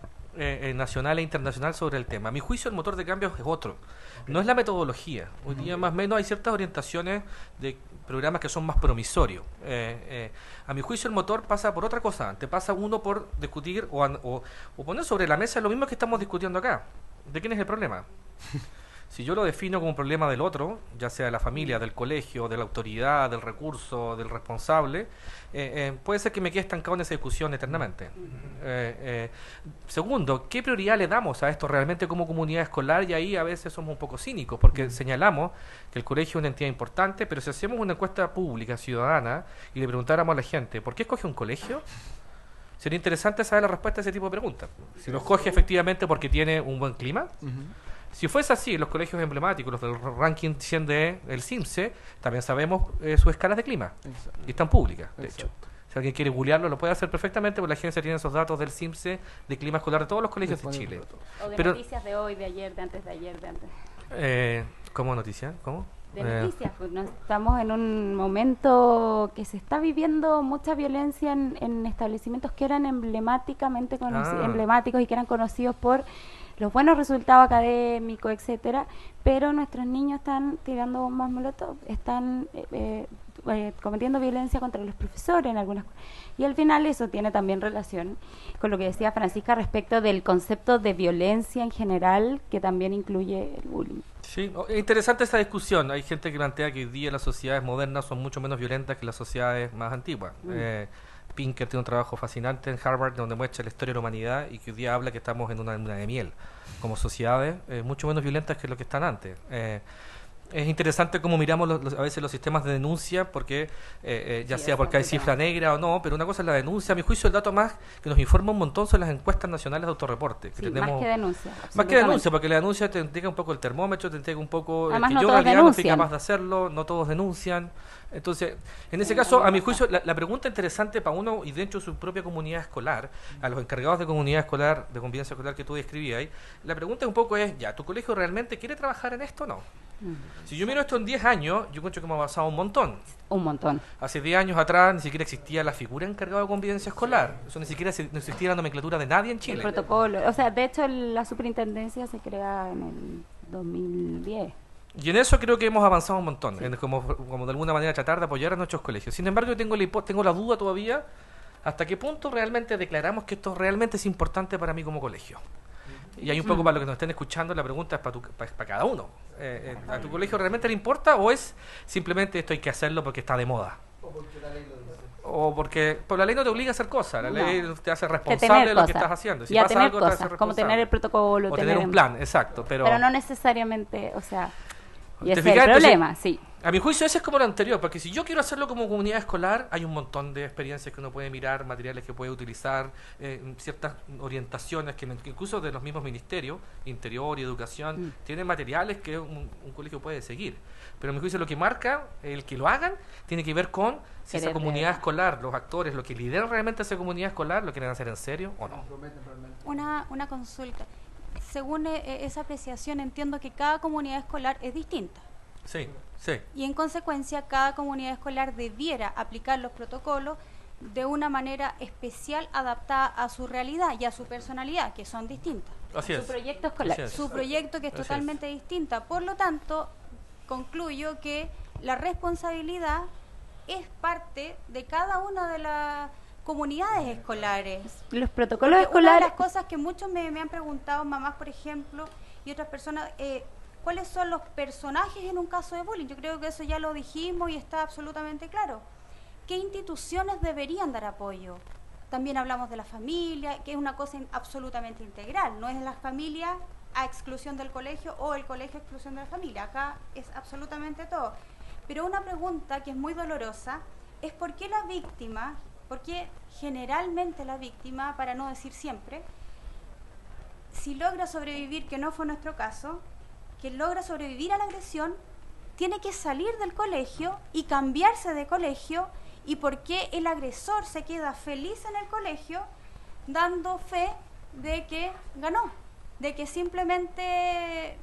nacional e internacional sobre el tema. A mi juicio el motor de cambio es otro, no es la metodología. Hoy día más o menos hay ciertas orientaciones de programas que son más promisorios. A mi juicio el motor pasa por otra cosa. Te pasa uno por discutir o poner sobre la mesa lo mismo que estamos discutiendo acá. ¿De quién es el problema? Si yo lo defino como un problema del otro, ya sea de la familia, del colegio, de la autoridad, del recurso, del responsable, puede ser que me quede estancado en esa discusión eternamente. Segundo, ¿qué prioridad le damos a esto realmente como comunidad escolar? Y ahí a veces somos un poco cínicos, porque señalamos que el colegio es una entidad importante, pero si hacemos una encuesta pública, ciudadana, y le preguntáramos a la gente, ¿por qué escoge un colegio? Sería interesante saber la respuesta a ese tipo de preguntas. Si lo escoge efectivamente porque tiene un buen clima. Si fuese así, los colegios emblemáticos, los del ranking 100 del CIMSE, también sabemos sus escalas de clima. Exacto. Y están públicas, de Exacto. hecho. Si alguien quiere googlearlo, lo puede hacer perfectamente, porque la agencia tiene esos datos del CIMSE de clima escolar de todos los colegios de Chile. O de Pero- noticias de hoy, de ayer, de antes de ayer, de antes. ¿Cómo noticia? ¿Cómo? De noticias, pues estamos en un momento que se está viviendo mucha violencia en establecimientos que eran emblemáticamente emblemáticos y que eran conocidos por los buenos resultados académicos, etcétera, pero nuestros niños están tirando bombas molotov, están cometiendo violencia contra los profesores en algunas cosas. Y al final eso tiene también relación con lo que decía Francisca respecto del concepto de violencia en general, que también incluye el bullying. Sí, es interesante esa discusión. Hay gente que plantea que hoy día las sociedades modernas son mucho menos violentas que las sociedades más antiguas. Pinker tiene un trabajo fascinante en Harvard donde muestra la historia de la humanidad y que hoy día habla que estamos en una luna de miel como sociedades mucho menos violentas que lo que están antes. Es interesante cómo miramos a veces los sistemas de denuncia, porque ya sea porque hay cifra negra o no, pero una cosa es la denuncia. A mi juicio, el dato más que nos informa un montón son las encuestas nacionales de autorreporte. Que Sí, tenemos, más que denuncia. más que absolutamente. denuncia, porque la denuncia te entrega un poco el termómetro, te entrega un poco Además, que no yo en todos realidad no soy denuncian. capaz de hacerlo, no todos denuncian. Entonces, en ese caso, a mi juicio, la pregunta interesante para uno y dentro de su propia comunidad escolar, a los encargados de comunidad escolar, de convivencia escolar que tú describías ahí, la pregunta un poco es, ¿ya tu colegio realmente quiere trabajar en esto o no? Si yo miro esto en 10 años, yo encuentro que hemos avanzado un montón. Un montón. Hace 10 años atrás ni siquiera existía la figura encargada de convivencia escolar. Eso ni siquiera no existía la nomenclatura de nadie en El Chile. protocolo. O sea, de hecho, la superintendencia se crea en el 2010. Y en eso creo que hemos avanzado un montón, en como de alguna manera tratar de apoyar a nuestros colegios. Sin embargo, yo tengo la duda todavía ¿Hasta qué punto realmente declaramos que esto realmente es importante para mí como colegio? Y hay un poco para los que nos estén escuchando, la pregunta es para cada uno. ¿A tu colegio realmente le importa o es simplemente esto hay que hacerlo porque está de moda? O porque la ley lo dice. O porque la ley no te obliga a hacer cosas, la ley te hace Que responsable tener de lo que cosas. estás haciendo. Si y a pasa tener algo, te hace cosas, como responsable. tener el protocolo, O tener un plan, exacto. Pero no necesariamente, o sea, y ¿Te ese es fijas? el Entonces, problema, sí. a mi juicio ese es como lo anterior, porque si yo quiero hacerlo como comunidad escolar, hay un montón de experiencias que uno puede mirar, materiales que puede utilizar, ciertas orientaciones que incluso de los mismos ministerios, Interior y Educación, tienen materiales que un colegio puede seguir. Pero a mi juicio lo que marca, el que lo hagan, tiene que ver con si esa Querer comunidad de verdad. escolar, los actores, lo que lideran realmente esa comunidad escolar, lo quieren hacer en serio o no. Una consulta. Según esa apreciación, entiendo que cada comunidad escolar es distinta Sí, sí. y en consecuencia cada comunidad escolar debiera aplicar los protocolos de una manera especial adaptada a su realidad y a su personalidad, que son distintas. Así Su es. proyecto escolar. Así es. Su proyecto que es Así es. totalmente distinta. Por lo tanto, concluyo que la responsabilidad es parte de cada una de las comunidades escolares. Los protocolos Porque una de escolares, las cosas que muchos me han preguntado, mamás por ejemplo, y otras personas, ¿cuáles son los personajes en un caso de bullying? Yo creo que eso ya lo dijimos y está absolutamente claro. ¿Qué instituciones deberían dar apoyo? También hablamos de la familia, que es una cosa absolutamente integral, no es la familia a exclusión del colegio o el colegio a exclusión de la familia, acá es absolutamente todo. Pero una pregunta que es muy dolorosa es ¿por qué la víctima, por qué generalmente la víctima, para no decir siempre, si logra sobrevivir, que no fue nuestro caso, que logra sobrevivir a la agresión, tiene que salir del colegio y cambiarse de colegio, y por qué el agresor se queda feliz en el colegio dando fe de que ganó, de que simplemente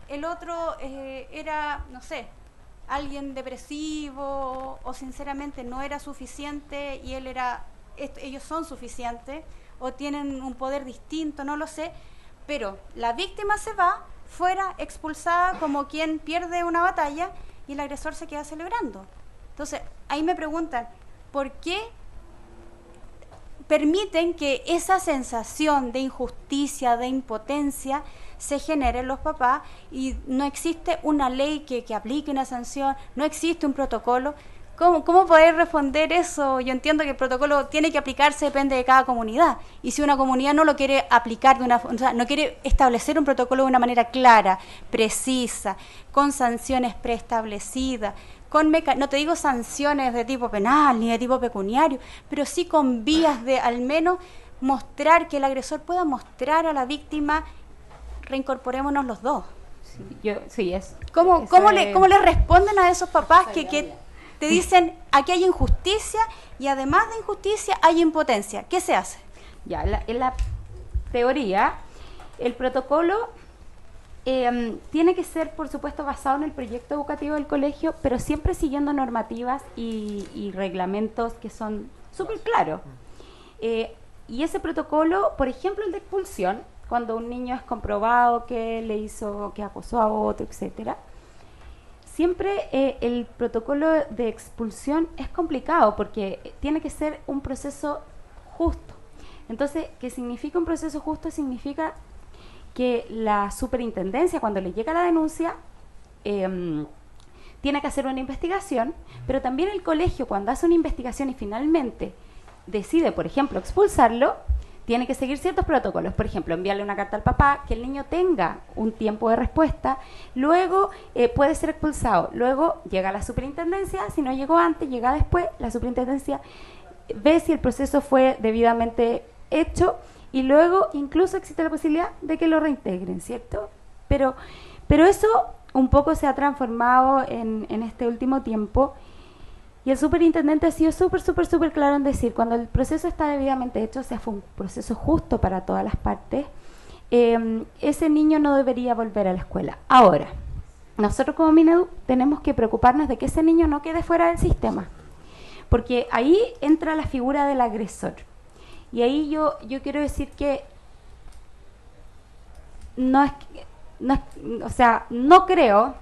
el otro era, no sé, alguien depresivo o sinceramente no era suficiente y él era, ellos son suficientes o tienen un poder distinto, no lo sé, pero la víctima se va fuera expulsada como quien pierde una batalla y el agresor se queda celebrando. Entonces, ahí me preguntan, ¿por qué permiten que esa sensación de injusticia, de impotencia, se genere en los papás y no existe una ley que aplique una sanción, no existe un protocolo? ¿Cómo poder responder eso? Yo entiendo que el protocolo tiene que aplicarse, depende de cada comunidad. Y si una comunidad no lo quiere aplicar, o sea, no quiere establecer un protocolo de una manera clara, precisa, con sanciones preestablecidas, no te digo sanciones de tipo penal ni de tipo pecuniario, pero sí con vías de al menos mostrar, que el agresor pueda mostrar a la víctima, reincorporémonos los dos. ¿Cómo le responden a esos papás que te dicen aquí hay injusticia y además de injusticia hay impotencia? ¿Qué se hace? ya, en la teoría, el protocolo tiene que ser, por supuesto, basado en el proyecto educativo del colegio, pero siempre siguiendo normativas y reglamentos que son súper claros. Y ese protocolo, por ejemplo, el de expulsión, cuando un niño es comprobado que acosó a otro, etcétera, siempre el protocolo de expulsión es complicado porque tiene que ser un proceso justo. Entonces, ¿qué significa un proceso justo? Significa que la superintendencia, cuando le llega la denuncia, tiene que hacer una investigación, pero también el colegio, cuando hace una investigación y finalmente decide, por ejemplo, expulsarlo, tiene que seguir ciertos protocolos. Por ejemplo, enviarle una carta al papá, que el niño tenga un tiempo de respuesta, luego puede ser expulsado, luego llega a la superintendencia, si no llegó antes, llega después, la superintendencia ve si el proceso fue debidamente hecho y luego incluso existe la posibilidad de que lo reintegren, ¿cierto? Pero eso un poco se ha transformado en este último tiempo. Y el superintendente ha sido súper claro en decir, cuando el proceso está debidamente hecho, o sea, fue un proceso justo para todas las partes, ese niño no debería volver a la escuela. Ahora, nosotros como Minedu tenemos que preocuparnos de que ese niño no quede fuera del sistema, porque ahí entra la figura del agresor. Y ahí yo quiero decir que no creo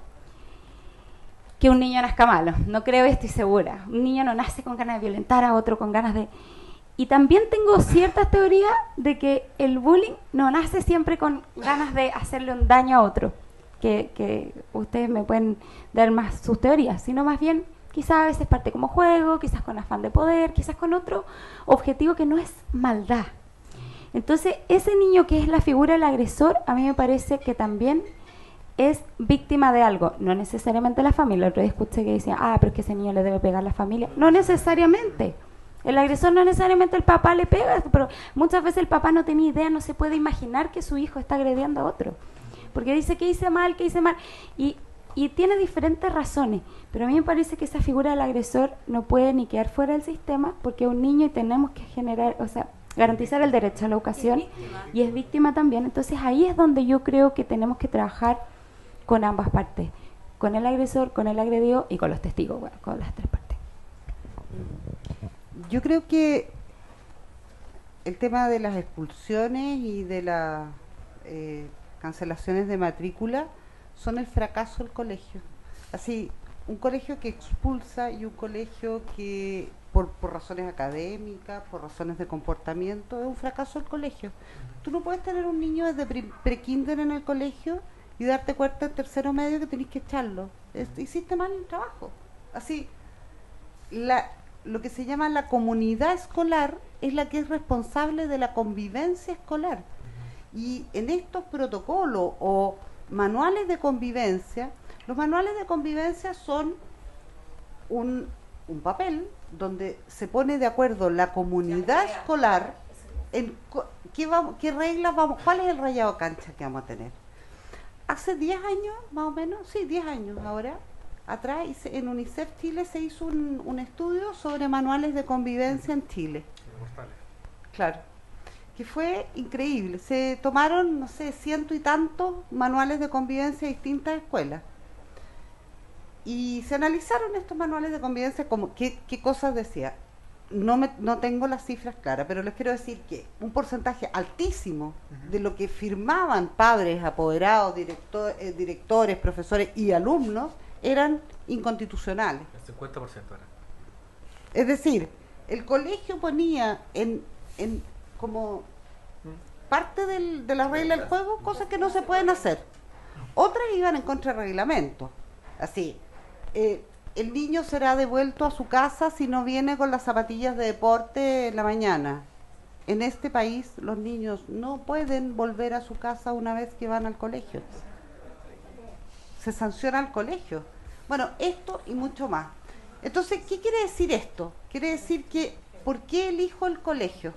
que un niño nazca malo, no creo y estoy segura. Un niño no nace con ganas de violentar a otro, con ganas de... Y también tengo ciertas teorías de que el bullying no nace siempre con ganas de hacerle un daño a otro, que ustedes me pueden dar más sus teorías, sino más bien quizás a veces parte como juego, quizás con afán de poder, quizás con otro objetivo que no es maldad. Entonces, ese niño que es la figura del agresor, a mí me parece que también es víctima de algo, no necesariamente la familia. El otro día escuché que decían, pero es que ese niño le debe pegar la familia. No necesariamente. El agresor no necesariamente el papá le pega, pero muchas veces el papá no tiene idea, no se puede imaginar que su hijo está agrediendo a otro. Porque dice que hice mal, y tiene diferentes razones. Pero a mí me parece que esa figura del agresor no puede ni quedar fuera del sistema, porque es un niño y tenemos que generar, garantizar el derecho a la educación, y es víctima también. Entonces ahí es donde yo creo que tenemos que trabajar con ambas partes, con el agresor, con el agredido y con los testigos, bueno, con las tres partes. Yo creo que el tema de las expulsiones y de las cancelaciones de matrícula son el fracaso del colegio. Así, un colegio que expulsa y un colegio que por razones académicas, por razones de comportamiento, es un fracaso del colegio. Tú no puedes tener un niño desde pre-kinder en el colegio y darte cuenta en tercero medio que tenés que echarlo. Hiciste mal el trabajo. Así, lo que se llama la comunidad escolar es la que es responsable de la convivencia escolar. Y en estos protocolos o manuales de convivencia, los manuales de convivencia son un papel donde se pone de acuerdo la comunidad escolar en qué reglas vamos, cuál es el rayado de cancha que vamos a tener. Hace 10 años, más o menos, sí, 10 años ahora, atrás en UNICEF Chile se hizo un estudio sobre manuales de convivencia en Chile. Claro, que fue increíble. Se tomaron, no sé, 100 y tantos manuales de convivencia de distintas escuelas. Y se analizaron estos manuales de convivencia, como qué cosas decía. No tengo las cifras claras, pero les quiero decir que un porcentaje altísimo de lo que firmaban padres, apoderados, directores, profesores y alumnos eran inconstitucionales. El 50% era. Es decir, el colegio ponía como parte de la regla del juego cosas que no se pueden hacer. Otras iban en contra del reglamento. Así, el niño será devuelto a su casa si no viene con las zapatillas de deporte en la mañana. En este país los niños no pueden volver a su casa una vez que van al colegio. Se sanciona al colegio. Bueno, esto y mucho más. Entonces, ¿qué quiere decir esto? Quiere decir que, ¿por qué elijo el colegio?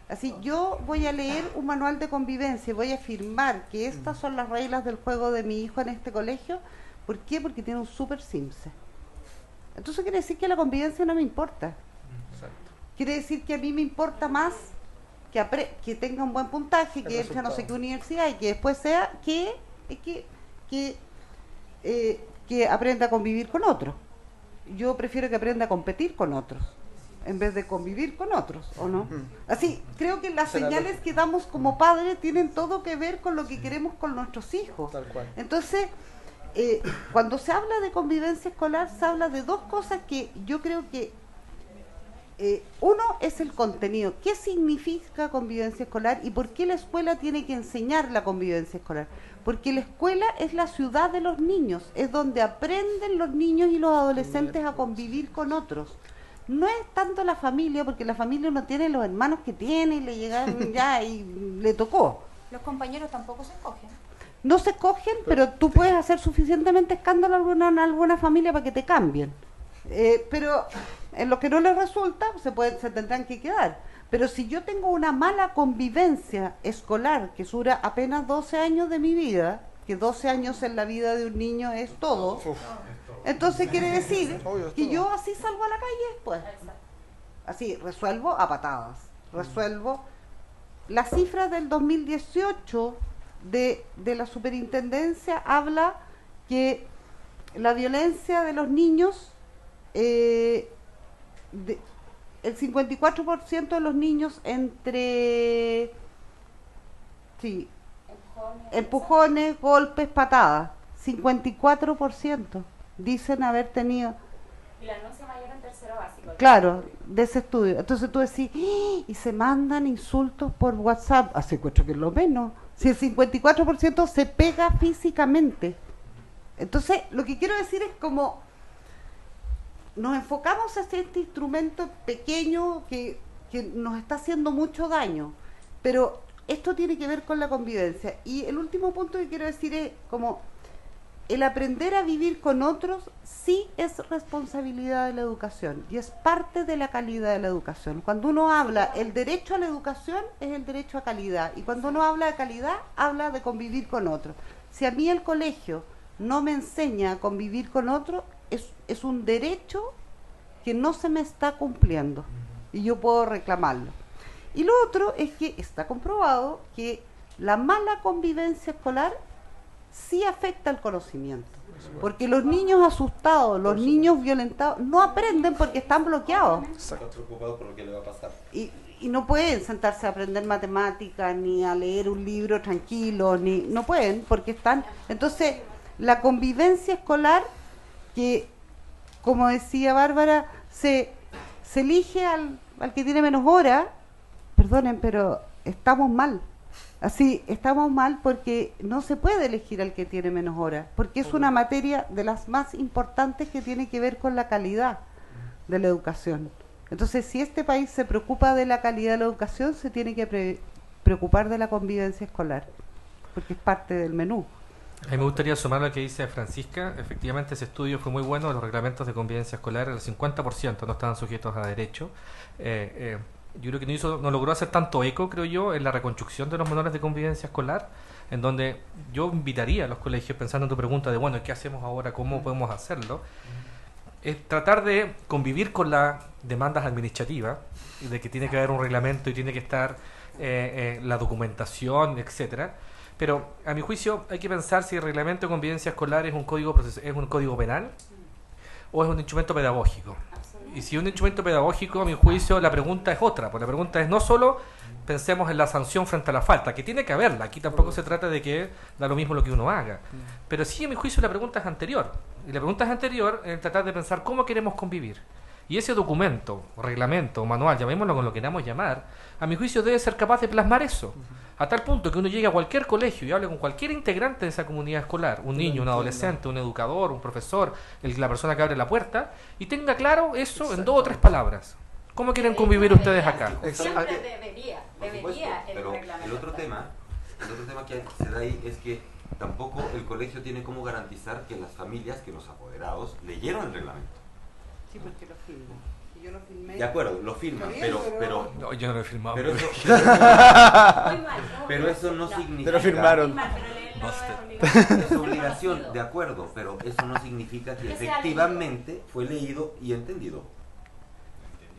Así, yo voy a leer un manual de convivencia y voy a afirmar que estas son las reglas del juego de mi hijo en este colegio. ¿Por qué? Porque tiene un super simse. Entonces quiere decir que la convivencia no me importa. Exacto. Quiere decir que a mí me importa más que tenga un buen puntaje, que entre a no sé qué universidad y que después sea que aprenda a convivir con otros. Yo prefiero que aprenda a competir con otros en vez de convivir con otros, ¿o no? Así, creo que las señales que damos como padres tienen todo que ver con lo que queremos con nuestros hijos. Tal cual. Entonces, cuando se habla de convivencia escolar, se habla de dos cosas que yo creo que uno es el contenido. ¿Qué significa convivencia escolar y por qué la escuela tiene que enseñar la convivencia escolar? Porque la escuela es la ciudad de los niños, es donde aprenden los niños y los adolescentes a convivir con otros. No es tanto la familia, porque la familia no tiene los hermanos que tiene y le llegaron ya y le tocó. Los compañeros tampoco se escogen. No se escogen, pero tú puedes hacer suficientemente escándalo en alguna familia para que te cambien. Pero en lo que no les resulta, se tendrán que quedar. Pero si yo tengo una mala convivencia escolar que dura apenas 12 años de mi vida, que 12 años en la vida de un niño es todo, entonces quiere decir que yo así salgo a la calle después. Así, resuelvo a patadas. Resuelvo. Las cifras del 2018 de la superintendencia habla que la violencia de los niños, el 54% de los niños entre empujones, golpes, patadas, 54% dicen haber tenido. Y la anuncia mayor en tercero básico. Claro, de ese estudio. Entonces tú decís, ¡ah! Y se mandan insultos por WhatsApp. Hace encuentro que es lo menos. Si el 54% se pega físicamente. Entonces, lo que quiero decir es como nos enfocamos hacia este instrumento pequeño que nos está haciendo mucho daño. Pero esto tiene que ver con la convivencia. Y el último punto que quiero decir es como el aprender a vivir con otros sí es responsabilidad de la educación y es parte de la calidad de la educación. Cuando uno habla, el derecho a la educación es el derecho a calidad, y cuando uno habla de calidad, habla de convivir con otros. Si a mí el colegio no me enseña a convivir con otros, es un derecho que no se me está cumpliendo y yo puedo reclamarlo. Y lo otro es que está comprobado que la mala convivencia escolar sí afecta el conocimiento, porque los niños asustados, los niños violentados no aprenden porque están bloqueados. Están preocupados por lo que le va a pasar. Y no pueden sentarse a aprender matemáticas ni a leer un libro tranquilo, no pueden porque están. Entonces la convivencia escolar, que como decía Bárbara, se elige al que tiene menos horas. Perdonen, pero estamos mal. Así, estamos mal porque no se puede elegir al que tiene menos horas, porque es una materia de las más importantes que tiene que ver con la calidad de la educación. Entonces, si este país se preocupa de la calidad de la educación, se tiene que preocupar de la convivencia escolar, porque es parte del menú. A mí me gustaría sumar lo que dice Francisca. Efectivamente, ese estudio fue muy bueno. Los reglamentos de convivencia escolar, el 50% no estaban sujetos a derecho. Yo creo que no logró hacer tanto eco, creo yo, en la reconstrucción de los manuales de convivencia escolar, en donde yo invitaría a los colegios, pensando en tu pregunta de, bueno, ¿qué hacemos ahora? ¿Cómo podemos hacerlo? Es tratar de convivir con las demandas administrativas, de que tiene que haber un reglamento y tiene que estar la documentación, etcétera. Pero, a mi juicio, hay que pensar si el reglamento de convivencia escolar es un código penal o es un instrumento pedagógico. Y si es un instrumento pedagógico, a mi juicio, la pregunta es otra. Pues la pregunta es no solo pensemos en la sanción frente a la falta, que tiene que haberla. Aquí tampoco se trata de que da lo mismo lo que uno haga. Pero sí, a mi juicio, la pregunta es anterior. Y la pregunta es anterior en tratar de pensar cómo queremos convivir. Y ese documento, reglamento, manual, llamémoslo con lo que queramos llamar, a mi juicio debe ser capaz de plasmar eso. A tal punto que uno llegue a cualquier colegio y hable con cualquier integrante de esa comunidad escolar, un niño, un adolescente, un educador, un profesor, la persona que abre la puerta, y tenga claro eso en 2 o 3 palabras. ¿Cómo quieren convivir ustedes acá? Siempre debería el Pero reglamento. el otro tema que se da ahí es que tampoco el colegio tiene cómo garantizar que las familias, que los apoderados, leyeron el reglamento. Sí, porque lo filman. Y yo lo filmé. De acuerdo, lo firman, pero No, yo no lo he firmado. pero eso, Muy mal, pero eso no significa... Te lo firmaron. Muy mal, pero leerlo no es obligación. Es obligación, de acuerdo, pero eso no significa que Que sea efectivamente fue leído y entendido.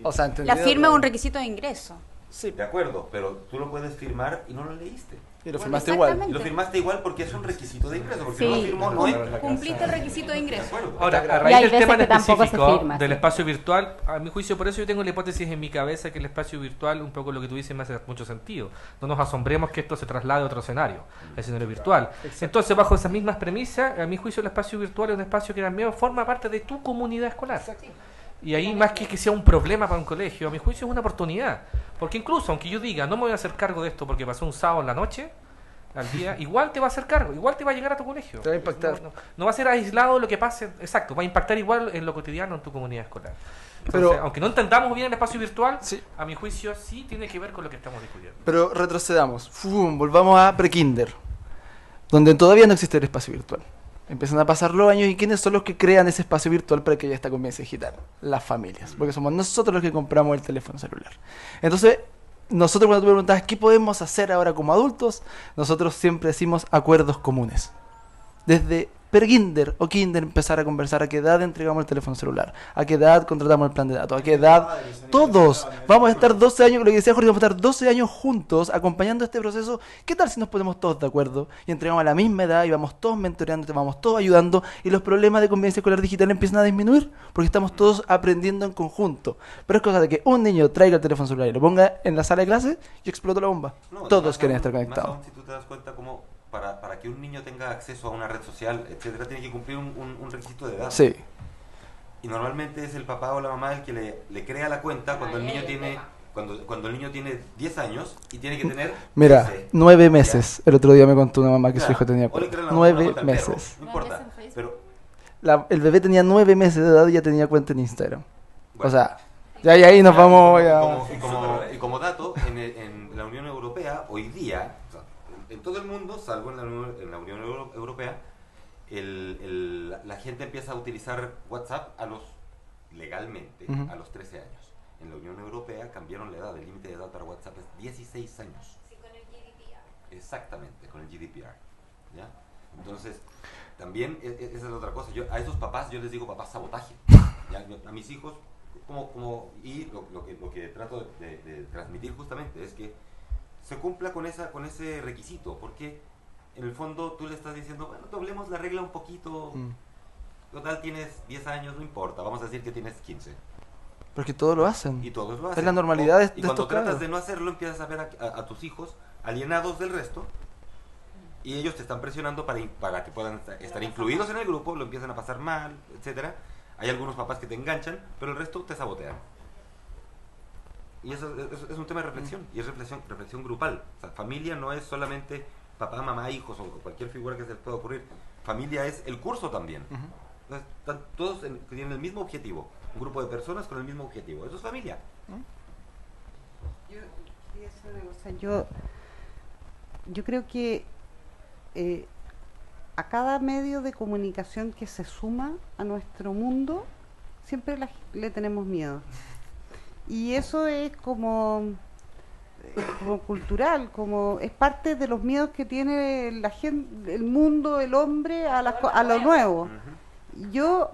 O sea, La entendido, firma es pero- un requisito de ingreso. Sí, De acuerdo, pero tú lo puedes firmar y no lo leíste. y lo firmaste igual. exactamente. Y lo firmaste igual porque es un requisito de ingreso, porque Sí. no lo firmó, no es... Cumpliste el requisito de De ingreso. acuerdo. Ahora, a Y raíz hay del veces tema en que tampoco se específico firma, del sí. espacio virtual, a mi juicio, por eso yo tengo la hipótesis en mi cabeza que el espacio virtual, un poco lo que tú dices, me hace mucho sentido. No nos asombremos que esto se traslade a otro escenario, el escenario virtual. Entonces, bajo esas mismas premisas, a mi juicio, el espacio virtual es un espacio que también forma parte de tu comunidad escolar. Y ahí, más que sea un problema para un colegio, a mi juicio es una oportunidad. Porque incluso, aunque yo diga, no me voy a hacer cargo de esto porque pasó un sábado en la noche, al día, igual te va a hacer cargo, igual te va a llegar a tu colegio. Te va a impactar. No va a ser aislado lo que pase, exacto, va a impactar igual en lo cotidiano en tu comunidad escolar. Entonces, Pero- aunque no entendamos bien el espacio virtual, Sí. a mi juicio sí tiene que ver con lo que estamos discutiendo. Pero retrocedamos. Volvamos a prekinder, donde todavía no existe el espacio virtual. Empiezan a pasar los años y ¿quiénes son los que crean ese espacio virtual para que haya esta convivencia digital? Las familias, porque somos nosotros los que compramos el teléfono celular. Entonces, nosotros cuando tú me preguntas ¿qué podemos hacer ahora como adultos? Nosotros siempre decimos acuerdos comunes. Desde prekinder o kinder empezar a conversar a qué edad entregamos el teléfono celular, a qué edad contratamos el plan de datos, a qué edad todos vamos a estar 12 años, lo que decía Jorge, vamos a estar 12 años juntos acompañando este proceso. ¿Qué tal si nos ponemos todos de acuerdo y entregamos a la misma edad y vamos todos mentoreando, vamos todos ayudando y los problemas de convivencia escolar digital empiezan a disminuir porque estamos todos aprendiendo en conjunto? Pero es cosa de que un niño traiga el teléfono celular y lo ponga en la sala de clase y explota la bomba. No, Todos más quieren aún- estar más conectados. aún si tú te das cuenta como para que un niño tenga acceso a una red social, etcétera, tiene que cumplir un requisito de edad. Sí. Y normalmente es el papá o la mamá el que le crea la cuenta cuando el niño tiene cuando el niño tiene 10 años y tiene que tener Mira, 13. 9 meses. El otro día me contó una mamá que su Claro, hijo tenía o le crean la 9 cuenta al perro, meses. no importa. Pero El bebé tenía 9 meses de edad y ya tenía cuenta en Instagram. bueno, O sea, ya y ahí nos vamos ya. y como dato, en la Unión Europea, hoy día, o sea, en todo el mundo, salvo en la Unión Europea, la gente empieza a utilizar WhatsApp legalmente Ujú. a los 13 años. En la Unión Europea cambiaron la edad, el límite de edad para WhatsApp es 16 años. Sí, con el GDPR. Exactamente, con el GDPR. ¿Ya? Entonces, también esa es la otra cosa. A esos papás yo les digo papás sabotaje. ¿Ya? A mis hijos, y lo que trato de transmitir justamente es que se cumpla con ese requisito, porque en el fondo tú le estás diciendo, bueno, doblemos la regla un poquito. Total, tienes 10 años, no importa, vamos a decir que tienes 15. Porque todos lo hacen. Y todos lo hacen. Es la normalidad de Y cuando estos tratas cabros. de no hacerlo, empiezas a ver a tus hijos alienados del resto, y ellos te están presionando para que puedan estar incluidos en el grupo, lo empiezan a pasar mal, etcétera. Hay algunos papás que te enganchan, pero el resto te sabotean. Y eso es un tema de reflexión, y es reflexión grupal. O sea, familia no es solamente papá, mamá, hijos o cualquier figura que se les pueda ocurrir. Familia es el curso también. Ujú. Entonces, todos tienen el mismo objetivo, un grupo de personas con el mismo objetivo. Eso es familia. Yo quería decir una cosa. Yo creo que a cada medio de comunicación que se suma a nuestro mundo, siempre le tenemos miedo. Y eso es como cultural, es parte de los miedos que tiene la gente, el mundo, el hombre a lo nuevo. Yo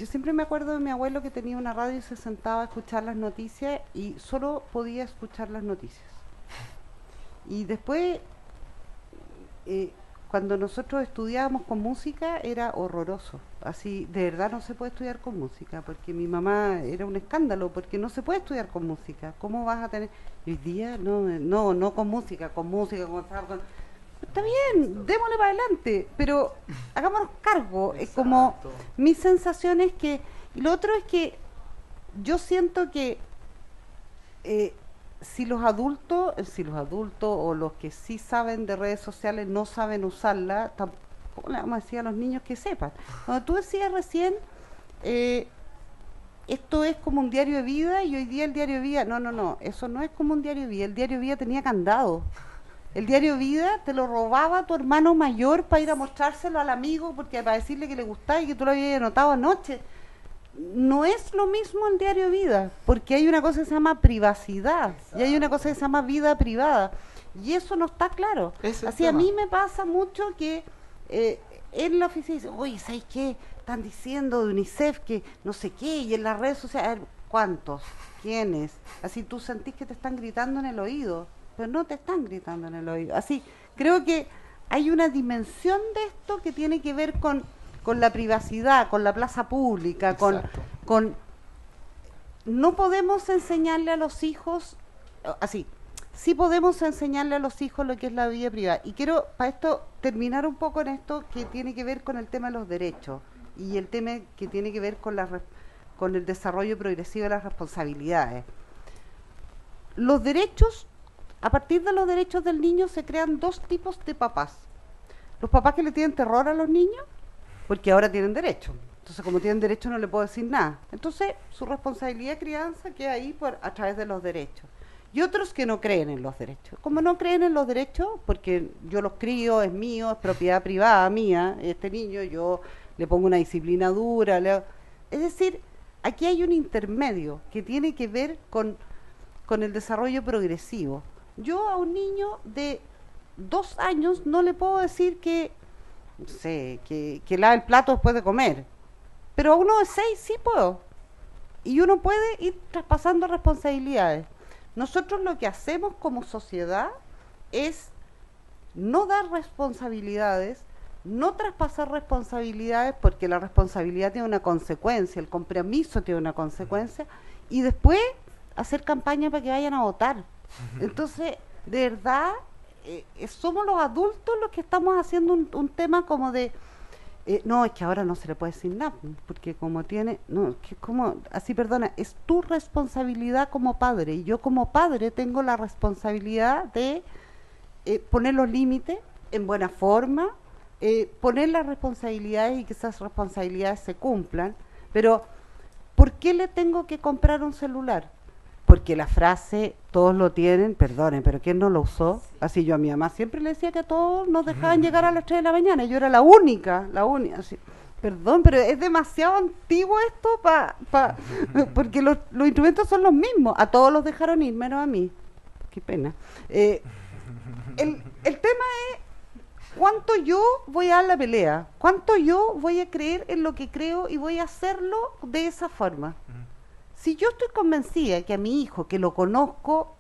siempre me acuerdo de mi abuelo que tenía una radio y se sentaba a escuchar las noticias y solo podía escuchar las noticias. Y después, cuando nosotros estudiábamos con música, era horroroso. Así, de verdad no se puede estudiar con música, porque mi mamá era un escándalo, porque no se puede estudiar con música. ¿Cómo vas a tener...? Y hoy día, no con música, Está bien, démosle para adelante, pero hagámonos cargo. Es como, mi sensación es que... Y lo otro es que yo siento que si los adultos o los que sí saben de redes sociales no saben usarla, tampoco le vamos a decir a los niños que sepan. Cuando tú decías recién, esto es como un diario de vida y hoy día el diario de vida, no, eso no es como un diario de vida. El diario de vida tenía candado. El diario de vida te lo robaba tu hermano mayor para ir a mostrárselo al amigo, porque para decirle que le gustaba y que tú lo habías anotado anoche. No es lo mismo el diario de vida, porque hay una cosa que se llama privacidad. Exacto. Y hay una cosa que se llama vida privada, y eso no está claro. Así a mí me pasa mucho que en la oficina dicen, oye, ¿sabes qué? Están diciendo de UNICEF que no sé qué, y en las redes sociales, ¿cuántos? ¿Quiénes? Así tú sentís que te están gritando en el oído, pero no te están gritando en el oído. Así, creo que hay una dimensión de esto que tiene que ver con la privacidad, con la plaza pública, con no podemos enseñarle a los hijos, así, sí podemos enseñarle a los hijos lo que es la vida privada. Y quiero, para esto, terminar un poco en esto que tiene que ver con el tema de los derechos y el tema que tiene que ver con el desarrollo progresivo de las responsabilidades. Los derechos, a partir de los derechos del niño se crean dos tipos de papás. Los papás que le tienen terror a los niños, porque ahora tienen derecho. Entonces, como tienen derecho, no le puedo decir nada. Entonces, su responsabilidad de crianza queda ahí a través de los derechos. Y otros que no creen en los derechos. Como no creen en los derechos, porque yo los crío, es mío, es propiedad privada mía, este niño, yo le pongo una disciplina dura. Es decir, aquí hay un intermedio que tiene que ver con el desarrollo progresivo. Yo a un niño de 2 años no le puedo decir que no sé, que lave el plato después de comer. Pero a uno de 6 sí puedo. Y uno puede ir traspasando responsabilidades. Nosotros lo que hacemos como sociedad es no dar responsabilidades, no traspasar responsabilidades, porque la responsabilidad tiene una consecuencia, el compromiso tiene una consecuencia, y después hacer campaña para que vayan a votar. Entonces, de verdad... somos los adultos los que estamos haciendo un tema como de No, es que ahora no se le puede decir nada, porque como tiene, no, es que como, así perdona, es tu responsabilidad como padre, y yo como padre tengo la responsabilidad de poner los límites en buena forma, poner las responsabilidades y que esas responsabilidades se cumplan, pero ¿por qué le tengo que comprar un celular? Porque la frase, todos lo tienen, perdonen, pero ¿quién no lo usó? Así yo a mi mamá siempre le decía que a todos nos dejaban llegar a las 3 de la mañana, yo era la única, así, perdón, pero es demasiado antiguo esto porque los instrumentos son los mismos, a todos los dejaron ir, menos a mí, qué pena. El tema es cuánto yo voy a dar la pelea, cuánto yo voy a creer en lo que creo y voy a hacerlo de esa forma. Si yo estoy convencida que a mi hijo, que lo conozco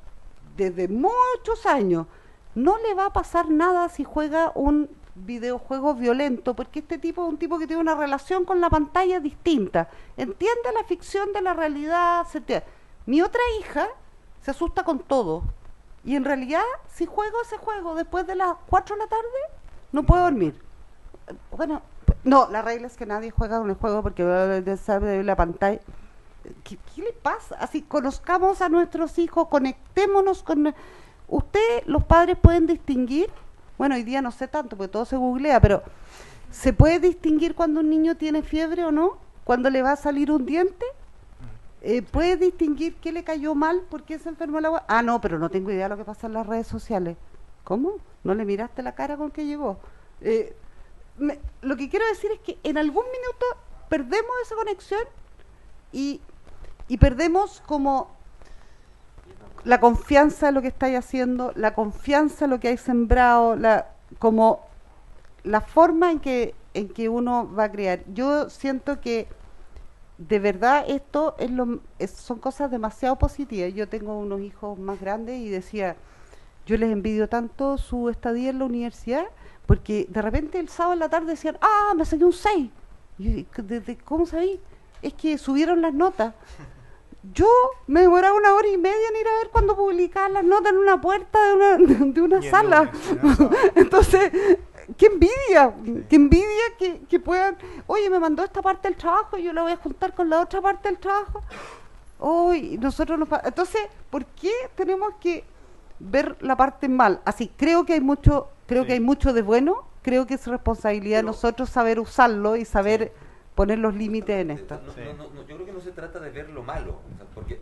desde muchos años, no le va a pasar nada si juega un videojuego violento, porque este tipo es un tipo que tiene una relación con la pantalla distinta, entiende la ficción de la realidad. Mi otra hija se asusta con todo, y en realidad si juego ese juego después de las 4 de la tarde, no puedo dormir. Bueno, no, la regla es que nadie juega con el juego porque sabe la pantalla. ¿Qué le pasa? Así, conozcamos a nuestros hijos, conectémonos con... Ustedes, los padres, pueden distinguir, bueno, hoy día no sé tanto porque todo se googlea, pero ¿se puede distinguir cuando un niño tiene fiebre o no? ¿Cuando le va a salir un diente? ¿Puede distinguir qué le cayó mal? ¿Por qué se enfermó el agua? Ah, no, pero no tengo idea de lo que pasa en las redes sociales. ¿Cómo? ¿No le miraste la cara con que llegó? Lo que quiero decir es que en algún minuto perdemos esa conexión y perdemos como la confianza en lo que estáis haciendo, la confianza en lo que hay sembrado, como la forma en que uno va a crear. Yo siento que de verdad esto son cosas demasiado positivas. Yo tengo unos hijos más grandes y decía, yo les envidio tanto su estadía en la universidad, porque de repente el sábado en la tarde decían, me saqué un 6. Y yo, ¿cómo sabí? Es que subieron las notas. Yo me demoraba 1 hora y media en ir a ver cuando publicaban las notas en una puerta de una sala. Entonces, qué envidia que puedan, oye, me mandó esta parte del trabajo y yo la voy a juntar con la otra parte del trabajo. Entonces, ¿por qué tenemos que ver la parte mal? Así, creo que hay mucho de bueno, creo que es responsabilidad de nosotros saber usarlo y saber poner los límites en esto. No, yo creo que no se trata de ver lo malo, o sea, porque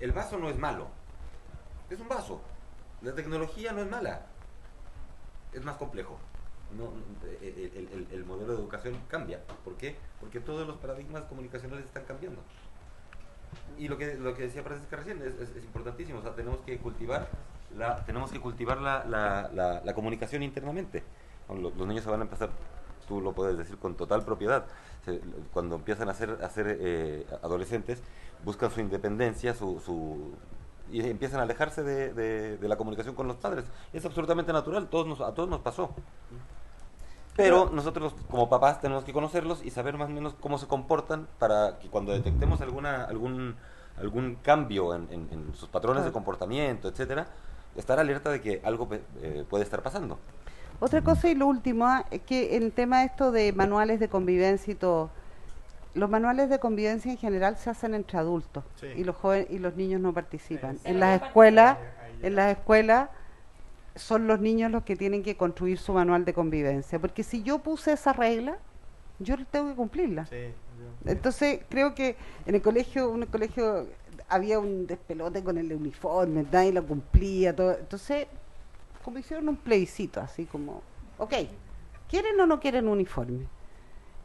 el vaso no es malo, es un vaso. La tecnología no es mala, es más complejo. El modelo de educación cambia. ¿Por qué? Porque todos los paradigmas comunicacionales están cambiando. Y lo que decía Francisca recién es importantísimo. O sea, tenemos que cultivar la comunicación internamente. Los niños se van a empezar, tú lo puedes decir con total propiedad, cuando empiezan a ser adolescentes, buscan su independencia, y empiezan a alejarse de la comunicación con los padres. Es absolutamente natural, a todos nos pasó. Pero nosotros como papás tenemos que conocerlos y saber más o menos cómo se comportan para que cuando detectemos algún cambio en sus patrones de comportamiento, etcétera, estar alerta de que algo puede estar pasando. Otra cosa y lo último, es que en el tema esto de manuales de convivencia y todo, los manuales de convivencia en general se hacen entre adultos, sí, y los jóvenes y los niños no participan. Sí. En las escuelas son los niños los que tienen que construir su manual de convivencia, porque si yo puse esa regla, yo tengo que cumplirla. Sí. Entonces creo que en el colegio había un despelote con el uniforme, nadie lo cumplía, todo. Entonces, como hicieron un plebiscito, así como, ok, ¿quieren o no quieren uniforme?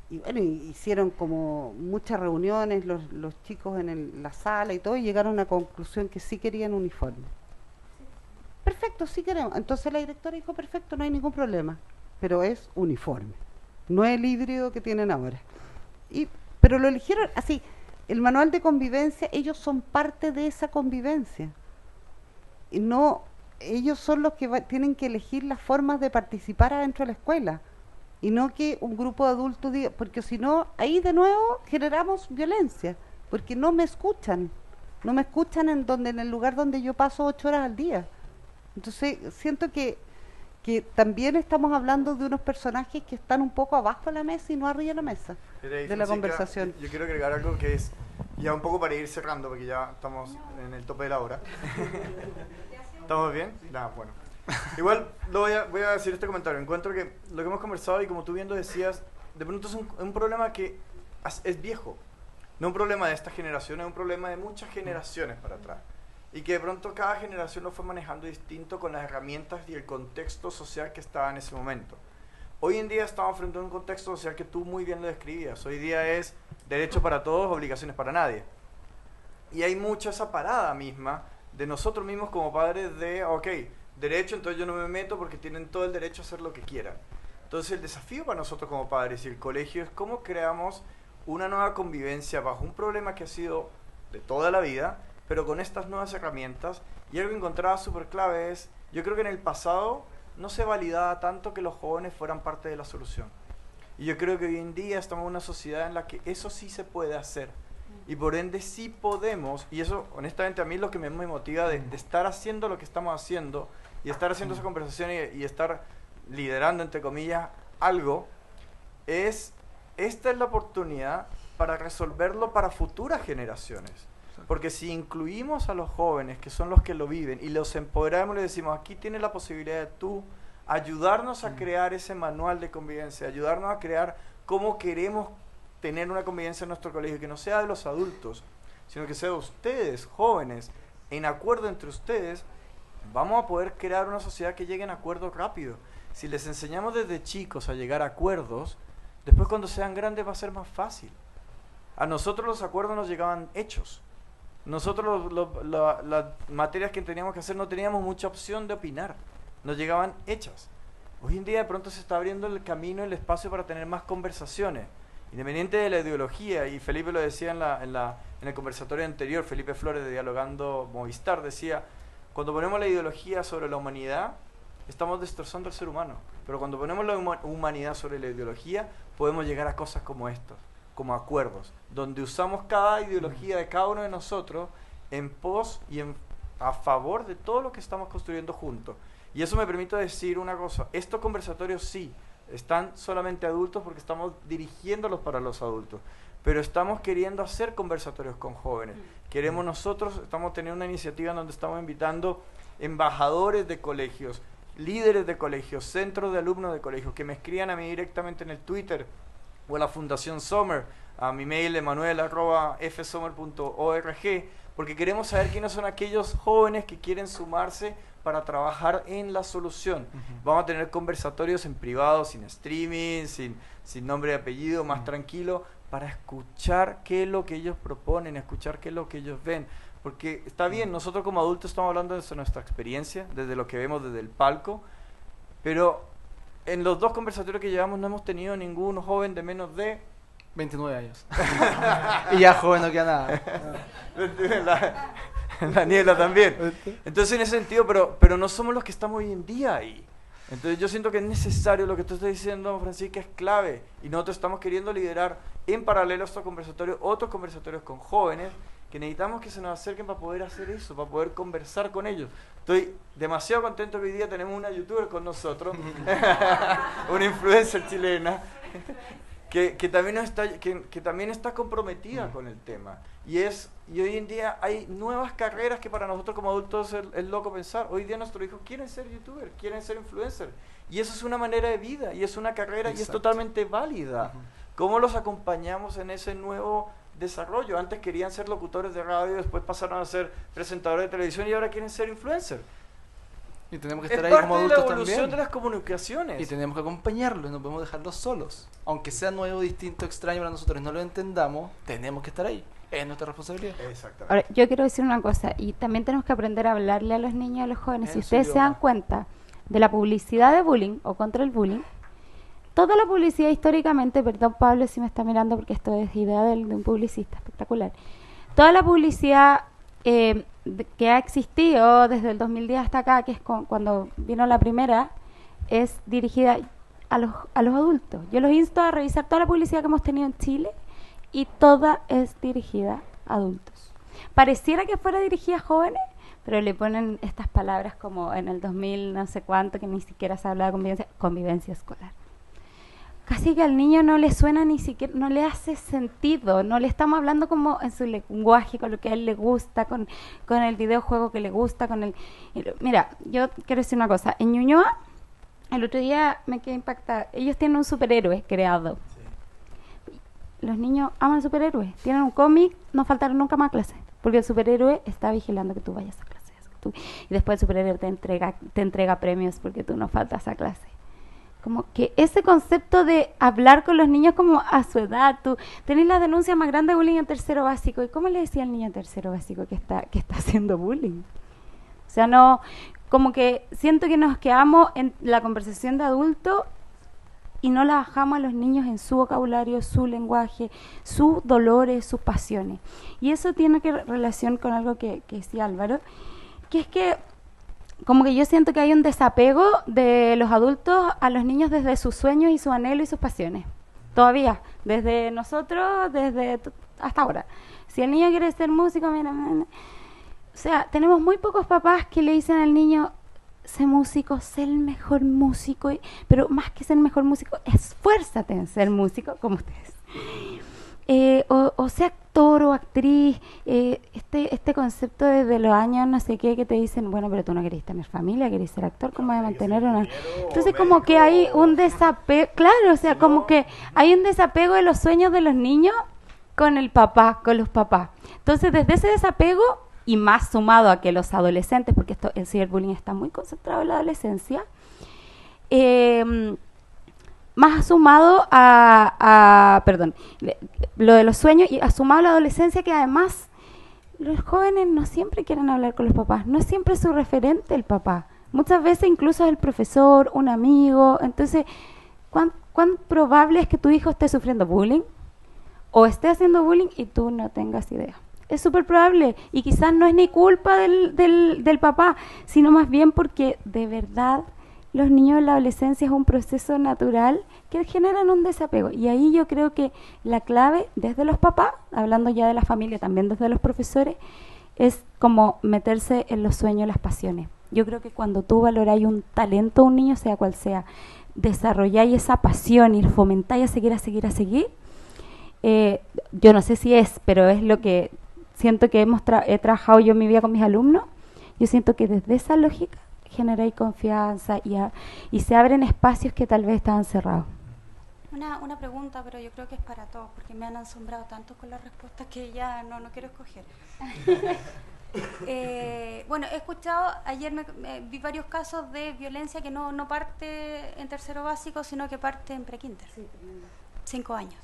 Y bueno, hicieron como muchas reuniones los chicos en la sala y todo, y llegaron a una conclusión que sí querían uniforme. Perfecto, sí queremos. Entonces la directora dijo, perfecto, no hay ningún problema, pero es uniforme, no es el híbrido que tienen ahora. Pero lo eligieron así, el manual de convivencia, ellos son parte de esa convivencia. Y no, ellos son los que tienen que elegir las formas de participar adentro de la escuela. Y no que un grupo de adultos diga, porque si no, ahí de nuevo generamos violencia, porque no me escuchan en el lugar donde yo paso 8 horas al día. Entonces siento que que también estamos hablando de unos personajes que están un poco abajo de la mesa y no arriba de la mesa Mira ahí, de la Francisca, conversación. Yo quiero agregar algo que es, ya un poco para ir cerrando, porque ya estamos en el tope de la hora. ¿Estamos bien? Nada, bueno. Igual voy a decir este comentario. Encuentro que lo que hemos conversado y como tú bien lo decías, de pronto es un problema que es viejo. No un problema de esta generación, es un problema de muchas generaciones para atrás. Y que de pronto cada generación lo fue manejando distinto con las herramientas y el contexto social que estaba en ese momento. Hoy en día estamos frente a un contexto social que tú muy bien lo describías. Hoy día es derecho para todos, obligaciones para nadie. Y hay mucha esa parada misma de nosotros mismos como padres de, ok, derecho, entonces yo no me meto porque tienen todo el derecho a hacer lo que quieran. Entonces el desafío para nosotros como padres y el colegio es cómo creamos una nueva convivencia bajo un problema que ha sido de toda la vida, pero con estas nuevas herramientas. Y algo que encontraba súper clave es, yo creo que en el pasado no se validaba tanto que los jóvenes fueran parte de la solución. Y yo creo que hoy en día estamos en una sociedad en la que eso sí se puede hacer. Y por ende sí podemos, y eso honestamente a mí es lo que me motiva de estar haciendo lo que estamos haciendo, y estar haciendo esa conversación y estar liderando, entre comillas, algo, esta es la oportunidad para resolverlo para futuras generaciones. Porque si incluimos a los jóvenes, que son los que lo viven, y los empoderamos, les decimos, aquí tienes la posibilidad de tú ayudarnos a crear ese manual de convivencia, ayudarnos a crear cómo queremos tener una convivencia en nuestro colegio, que no sea de los adultos, sino que sea de ustedes, jóvenes, en acuerdo entre ustedes, vamos a poder crear una sociedad que llegue en acuerdos rápido. Si les enseñamos desde chicos a llegar a acuerdos, después cuando sean grandes va a ser más fácil. A nosotros los acuerdos nos llegaban hechos. Nosotros las materias que teníamos que hacer no teníamos mucha opción de opinar, nos llegaban hechas. Hoy en día de pronto se está abriendo el camino, el espacio para tener más conversaciones, independiente de la ideología, y Felipe lo decía en el conversatorio anterior, Felipe Flores de Dialogando Movistar decía, cuando ponemos la ideología sobre la humanidad, estamos destrozando al ser humano, pero cuando ponemos la humanidad sobre la ideología, podemos llegar a cosas como estas, como acuerdos, donde usamos cada ideología de cada uno de nosotros en pos y a favor de todo lo que estamos construyendo juntos. Y eso me permite decir una cosa, estos conversatorios sí, están solamente adultos porque estamos dirigiéndolos para los adultos, pero estamos queriendo hacer conversatorios con jóvenes. Queremos nosotros, estamos teniendo una iniciativa en donde estamos invitando embajadores de colegios, líderes de colegios, centros de alumnos de colegios, que me escriban a mí directamente en el Twitter, o a la Fundación Sommer, a mi mail emanuel@fsommer.org, porque queremos saber quiénes son aquellos jóvenes que quieren sumarse para trabajar en la solución. Vamos a tener conversatorios en privado, sin streaming, sin nombre y apellido, más tranquilo, para escuchar qué es lo que ellos proponen, escuchar qué es lo que ellos ven. Porque está bien, nosotros como adultos estamos hablando desde nuestra experiencia, desde lo que vemos desde el palco, pero en los 2 conversatorios que llevamos no hemos tenido ningún joven de menos de 29 años. Y ya joven no queda nada. La Niebla también. Entonces en ese sentido, pero no somos los que estamos hoy en día ahí. Entonces yo siento que es necesario, lo que tú estás diciendo, Francisca, es clave. Y nosotros estamos queriendo liderar en paralelo a estos conversatorios, otros conversatorios con jóvenes, que necesitamos que se nos acerquen para poder hacer eso, para poder conversar con ellos. Estoy demasiado contento que hoy día tenemos una youtuber con nosotros, una influencer chilena, que también está comprometida con el tema. Y hoy en día hay nuevas carreras que para nosotros como adultos es loco pensar. Hoy día nuestros hijos quieren ser youtubers, quieren ser influencers. Y eso es una manera de vida, y es una carrera. Exacto. Y es totalmente válida. ¿Cómo los acompañamos en ese nuevo desarrollo? Antes querían ser locutores de radio, después pasaron a ser presentadores de televisión y ahora quieren ser influencers. Y tenemos que estar ahí como adultos también. Es parte de la evolución de las comunicaciones. Y tenemos que acompañarlos, no podemos dejarlos solos. Aunque sea nuevo, distinto, extraño para nosotros, no lo entendamos, tenemos que estar ahí. Es nuestra responsabilidad. Exactamente. Ahora, yo quiero decir una cosa, y también tenemos que aprender a hablarle a los niños y a los jóvenes. Si ustedes se dan cuenta de la publicidad de bullying o contra el bullying, toda la publicidad históricamente, perdón Pablo si me está mirando porque esto es idea de un publicista espectacular, toda la publicidad que ha existido desde el 2010 hasta acá, que es cuando vino la primera, es dirigida a los adultos. Yo los insto a revisar toda la publicidad que hemos tenido en Chile y toda es dirigida a adultos. Pareciera que fuera dirigida a jóvenes, pero le ponen estas palabras como en el 2000 no sé cuánto, que ni siquiera se habla de convivencia escolar. Casi que al niño no le suena ni siquiera, no le hace sentido, no le estamos hablando como en su lenguaje, con lo que a él le gusta, con el videojuego que le gusta, Mira, yo quiero decir una cosa, en Ñuñoa, el otro día me quedé impactada, ellos tienen un superhéroe creado. Sí. Los niños aman superhéroes, tienen un cómic, no faltaron nunca más a clase, porque el superhéroe está vigilando que tú vayas a clase. Y después el superhéroe te entrega premios porque tú no faltas a clase. Como que ese concepto de hablar con los niños como a su edad, tú tenés la denuncia más grande de bullying en tercero básico, ¿y cómo le decía al niño en tercero básico que está haciendo bullying? O sea, no, como que siento que nos quedamos en la conversación de adulto y no la bajamos a los niños en su vocabulario, su lenguaje, sus dolores, sus pasiones. Y eso tiene relación con algo que decía Álvaro, que es que como que yo siento que hay un desapego de los adultos a los niños desde sus sueños y sus anhelos y sus pasiones. Todavía, desde nosotros, hasta ahora. Si el niño quiere ser músico, mira, o sea, tenemos muy pocos papás que le dicen al niño, sé músico, sé el mejor músico, pero más que ser el mejor músico, esfuérzate en ser músico, como ustedes. O sea actor o actriz, este concepto desde los años no sé qué, que te dicen, bueno, pero tú no querés tener familia, querés ser actor, ¿cómo vas a mantener una...? Entonces como que hay un desapego, claro, o sea, como que hay un desapego de los sueños de los niños con el papá, con los papás. Entonces desde ese desapego, y más sumado a que los adolescentes, porque el ciberbullying está muy concentrado en la adolescencia, más sumado lo de los sueños y sumado a la adolescencia, que además los jóvenes no siempre quieren hablar con los papás, no es siempre su referente el papá, muchas veces incluso es el profesor, un amigo. Entonces, ¿cuán probable es que tu hijo esté sufriendo bullying o esté haciendo bullying y tú no tengas idea? Es súper probable, y quizás no es ni culpa del papá, sino más bien porque de verdad los niños en la adolescencia es un proceso natural que generan un desapego. Y ahí yo creo que la clave desde los papás, hablando ya de la familia, también desde los profesores, es como meterse en los sueños, las pasiones. Yo creo que cuando tú valoráis un talento a un niño, sea cual sea, desarrolláis esa pasión y fomentáis a seguir, yo no sé si es, pero es lo que siento que he trabajado yo en mi vida con mis alumnos. Yo siento que desde esa lógica generáis confianza y se abren espacios que tal vez estaban cerrados. Una pregunta, pero yo creo que es para todos, porque me han asombrado tanto con las respuestas que ya no quiero escoger. Bueno, he escuchado, ayer vi varios casos de violencia que no parte en tercero básico, sino que parte en prekinder, 5 años.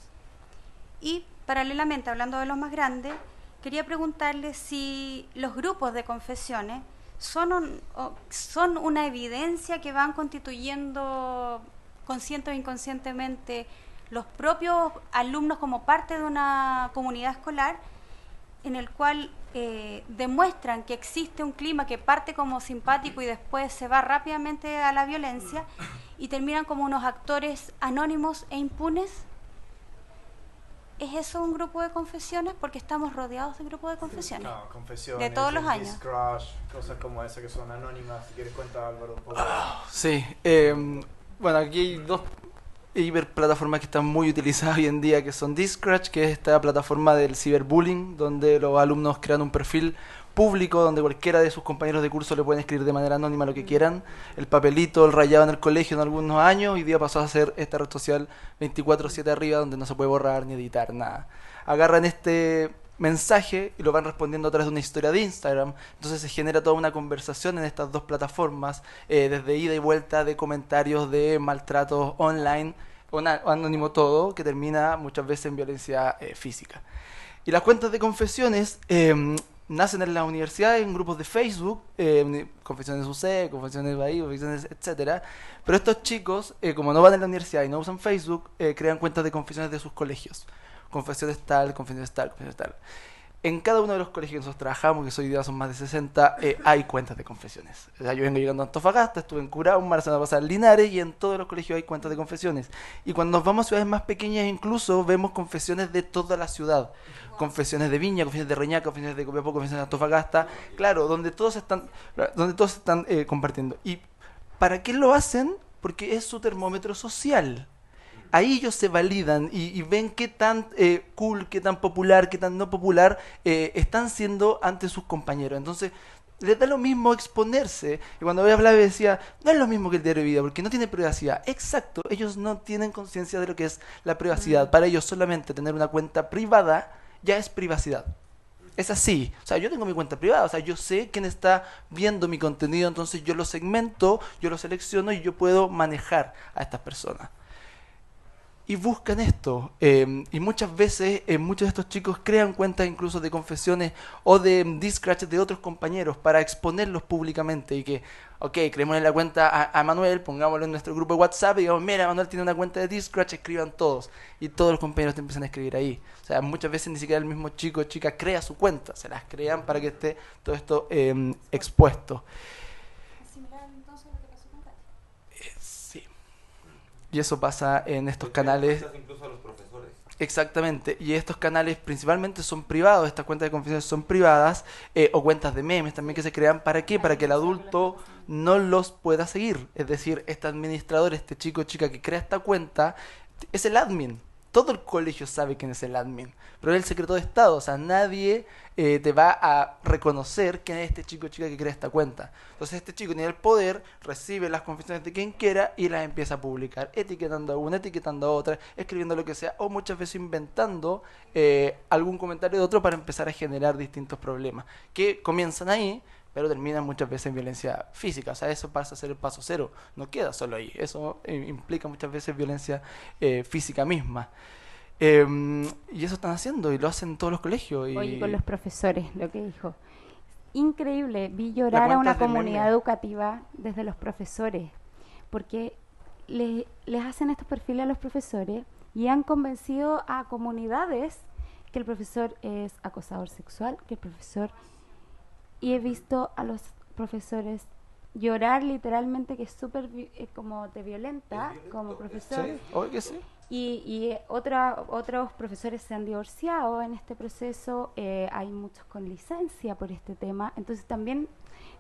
Y paralelamente, hablando de los más grandes, quería preguntarle si los grupos de confesiones son una evidencia que van constituyendo consciente o inconscientemente los propios alumnos como parte de una comunidad escolar, en el cual demuestran que existe un clima que parte como simpático y después se va rápidamente a la violencia y terminan como unos actores anónimos e impunes. ¿Es eso un grupo de confesiones? Porque estamos rodeados de grupos de confesiones. No, confesiones de todos los años. Crush, cosas como esas que son anónimas. Si quieres cuenta, Álvaro, un poco. Sí, bueno, aquí hay dos hiperplataformas que están muy utilizadas hoy en día, que son Discratch, que es esta plataforma del ciberbullying, donde los alumnos crean un perfil público, donde cualquiera de sus compañeros de curso le pueden escribir de manera anónima lo que quieran. El papelito, el rayado en el colegio en algunos años, hoy día pasó a ser esta red social 24/7 arriba, donde no se puede borrar ni editar nada. Agarran este mensaje y lo van respondiendo a través de una historia de Instagram. Entonces se genera toda una conversación en estas dos plataformas, desde ida y vuelta de comentarios de maltratos online, anónimo todo, que termina muchas veces en violencia física. Y las cuentas de confesiones nacen en las universidades, en grupos de Facebook, confesiones UC, confesiones Bahía, confesiones, etcétera. Pero estos chicos, como no van a la universidad y no usan Facebook, crean cuentas de confesiones de sus colegios. Confesiones tal, confesiones tal, confesiones tal. en cada uno de los colegios que nosotros trabajamos, que hoy día son más de 60, hay cuentas de confesiones. O sea, yo vengo llegando a Antofagasta, estuve en Curao, la semana pasada en Linares, y en todos los colegios hay cuentas de confesiones. Y cuando nos vamos a ciudades más pequeñas, incluso vemos confesiones de toda la ciudad. Confesiones de Viña, confesiones de Reñaca, confesiones de Copiapó, confesiones de Antofagasta, claro, donde todos están compartiendo. ¿Y para qué lo hacen? Porque es su termómetro social. Ahí ellos se validan y ven qué tan cool, qué tan popular, qué tan no popular están siendo ante sus compañeros. Entonces, les da lo mismo exponerse. Y cuando voy a hablar decía, no es lo mismo que el diario de vida, porque no tiene privacidad. Exacto, ellos no tienen conciencia de lo que es la privacidad. Para ellos solamente tener una cuenta privada ya es privacidad. Es así. O sea, yo tengo mi cuenta privada. O sea, yo sé quién está viendo mi contenido, entonces yo lo segmento, yo lo selecciono y yo puedo manejar a estas personas. Y buscan esto, y muchas veces muchos de estos chicos crean cuentas incluso de confesiones o de discratches de otros compañeros para exponerlos públicamente y que, ok, creemos en la cuenta a Manuel, pongámoslo en nuestro grupo de WhatsApp y digamos, mira, Manuel tiene una cuenta de discratch, escriban todos, y todos los compañeros te empiezan a escribir ahí. O sea, muchas veces ni siquiera el mismo chico o chica crea su cuenta, se las crean para que esté todo esto expuesto. Sí. Y eso pasa en estos canales. Incluso a los profesores. Exactamente. Y estos canales principalmente son privados. Estas cuentas de confesiones son privadas. O cuentas de memes también que se crean. ¿Para qué? Para que el adulto no los pueda seguir. Es decir, este administrador, este chico o chica que crea esta cuenta, es el admin. Todo el colegio sabe quién es el admin. Pero es el secreto de Estado. O sea, nadie te va a reconocer quién es este chico o chica que crea esta cuenta. Entonces este chico tiene el poder, recibe las confesiones de quien quiera y las empieza a publicar, etiquetando a una, etiquetando a otra, escribiendo lo que sea, o muchas veces inventando algún comentario de otro para empezar a generar distintos problemas, que comienzan ahí, pero terminan muchas veces en violencia física. O sea, eso pasa a ser el paso cero, no queda solo ahí, eso implica muchas veces violencia física misma. Y eso están haciendo y lo hacen en todos los colegios. Y oye, con los profesores, lo que dijo. Increíble, vi llorar a una comunidad educativa desde los profesores, porque les hacen estos perfiles a los profesores y han convencido a comunidades que el profesor es acosador sexual, que el profesor... Y he visto a los profesores llorar literalmente, que es súper como te violenta como profesor. Sí, obvio que sí. Y otros profesores se han divorciado en este proceso, hay muchos con licencia por este tema, entonces también,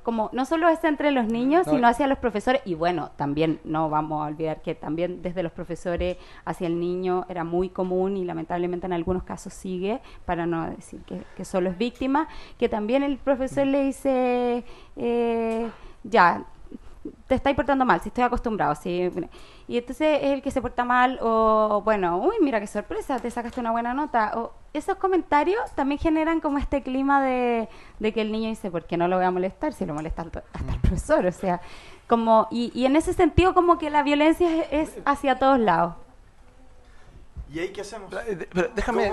como no solo es entre los niños, sino hacia los profesores, y bueno, también no vamos a olvidar que también desde los profesores hacia el niño era muy común y lamentablemente en algunos casos sigue, para no decir que solo es víctima, que también el profesor le dice, ya, te estáis portando mal, si estoy acostumbrado, sí. Y entonces es el que se porta mal, o bueno, uy, mira qué sorpresa, te sacaste una buena nota, o esos comentarios también generan como este clima de que el niño dice, ¿por qué no lo voy a molestar? Si lo molesta hasta el profesor, o sea, como, y en ese sentido como que la violencia es hacia todos lados. ¿Y ahí qué hacemos? Pero déjame,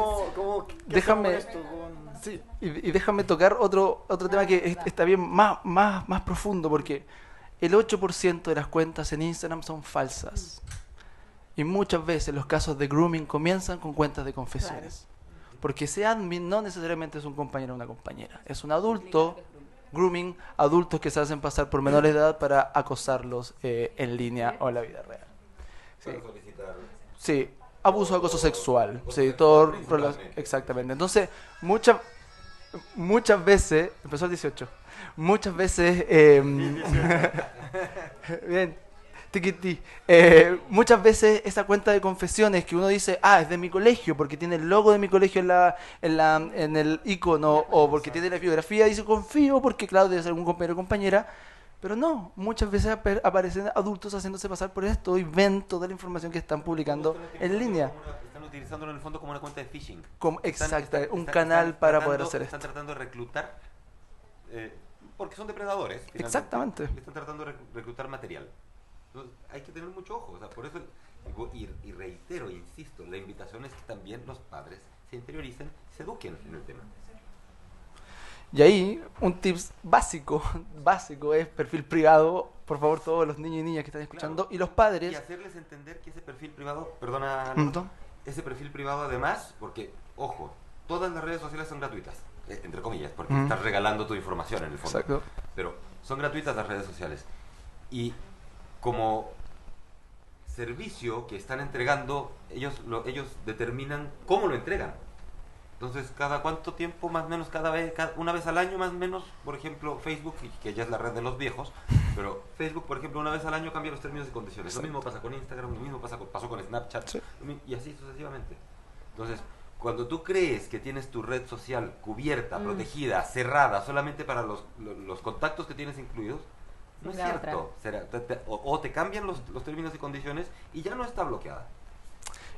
¿Qué hacemos con esto? Sí, y déjame tocar otro tema que está bien más profundo, porque el 8% de las cuentas en Instagram son falsas. Y muchas veces los casos de grooming comienzan con cuentas de confesiones. Porque ese admin no necesariamente es un compañero o una compañera. Es un adulto, grooming, adultos que se hacen pasar por menores de edad para acosarlos en línea o en la vida real. Sí, sí, abuso, acoso sexual. Sí, todo exactamente. Entonces, muchas veces, empezó el 18, muchas veces, bien, tiquití, muchas veces esa cuenta de confesiones que uno dice, es de mi colegio, porque tiene el logo de mi colegio en el icono, o porque tiene la biografía, dice confío, porque claro, debe ser algún compañero o compañera, pero no, muchas veces aparecen adultos haciéndose pasar por esto y ven toda la información que están publicando en línea. Están utilizándolo en el fondo como una cuenta de phishing. Exacto, un canal para poder hacer esto. Están tratando de reclutar, porque son depredadores. Exactamente. Están tratando de reclutar material. Entonces, hay que tener mucho ojo. O sea, por eso, y reitero, insisto, la invitación es que también los padres se interioricen, se eduquen en el tema. Y ahí, un tips básico es perfil privado, por favor, todos los niños y niñas que están escuchando, claro, y los padres... Y hacerles entender que ese perfil privado, ese perfil privado además, porque, ojo, todas las redes sociales son gratuitas, entre comillas, porque estás regalando tu información en el fondo. Exacto. Pero son gratuitas las redes sociales. Y como servicio que están entregando, ellos determinan cómo lo entregan. Entonces, ¿cada cuánto tiempo más o menos? Una vez al año más o menos, por ejemplo, Facebook, que ya es la red de los viejos, pero Facebook, por ejemplo, una vez al año cambia los términos y condiciones. Exacto. Lo mismo pasa con Instagram, lo mismo pasó con Snapchat, sí. Y así sucesivamente. Entonces, cuando tú crees que tienes tu red social cubierta, protegida, cerrada, solamente para los contactos que tienes incluidos, no es cierto. O te cambian los términos y condiciones y ya no está bloqueada.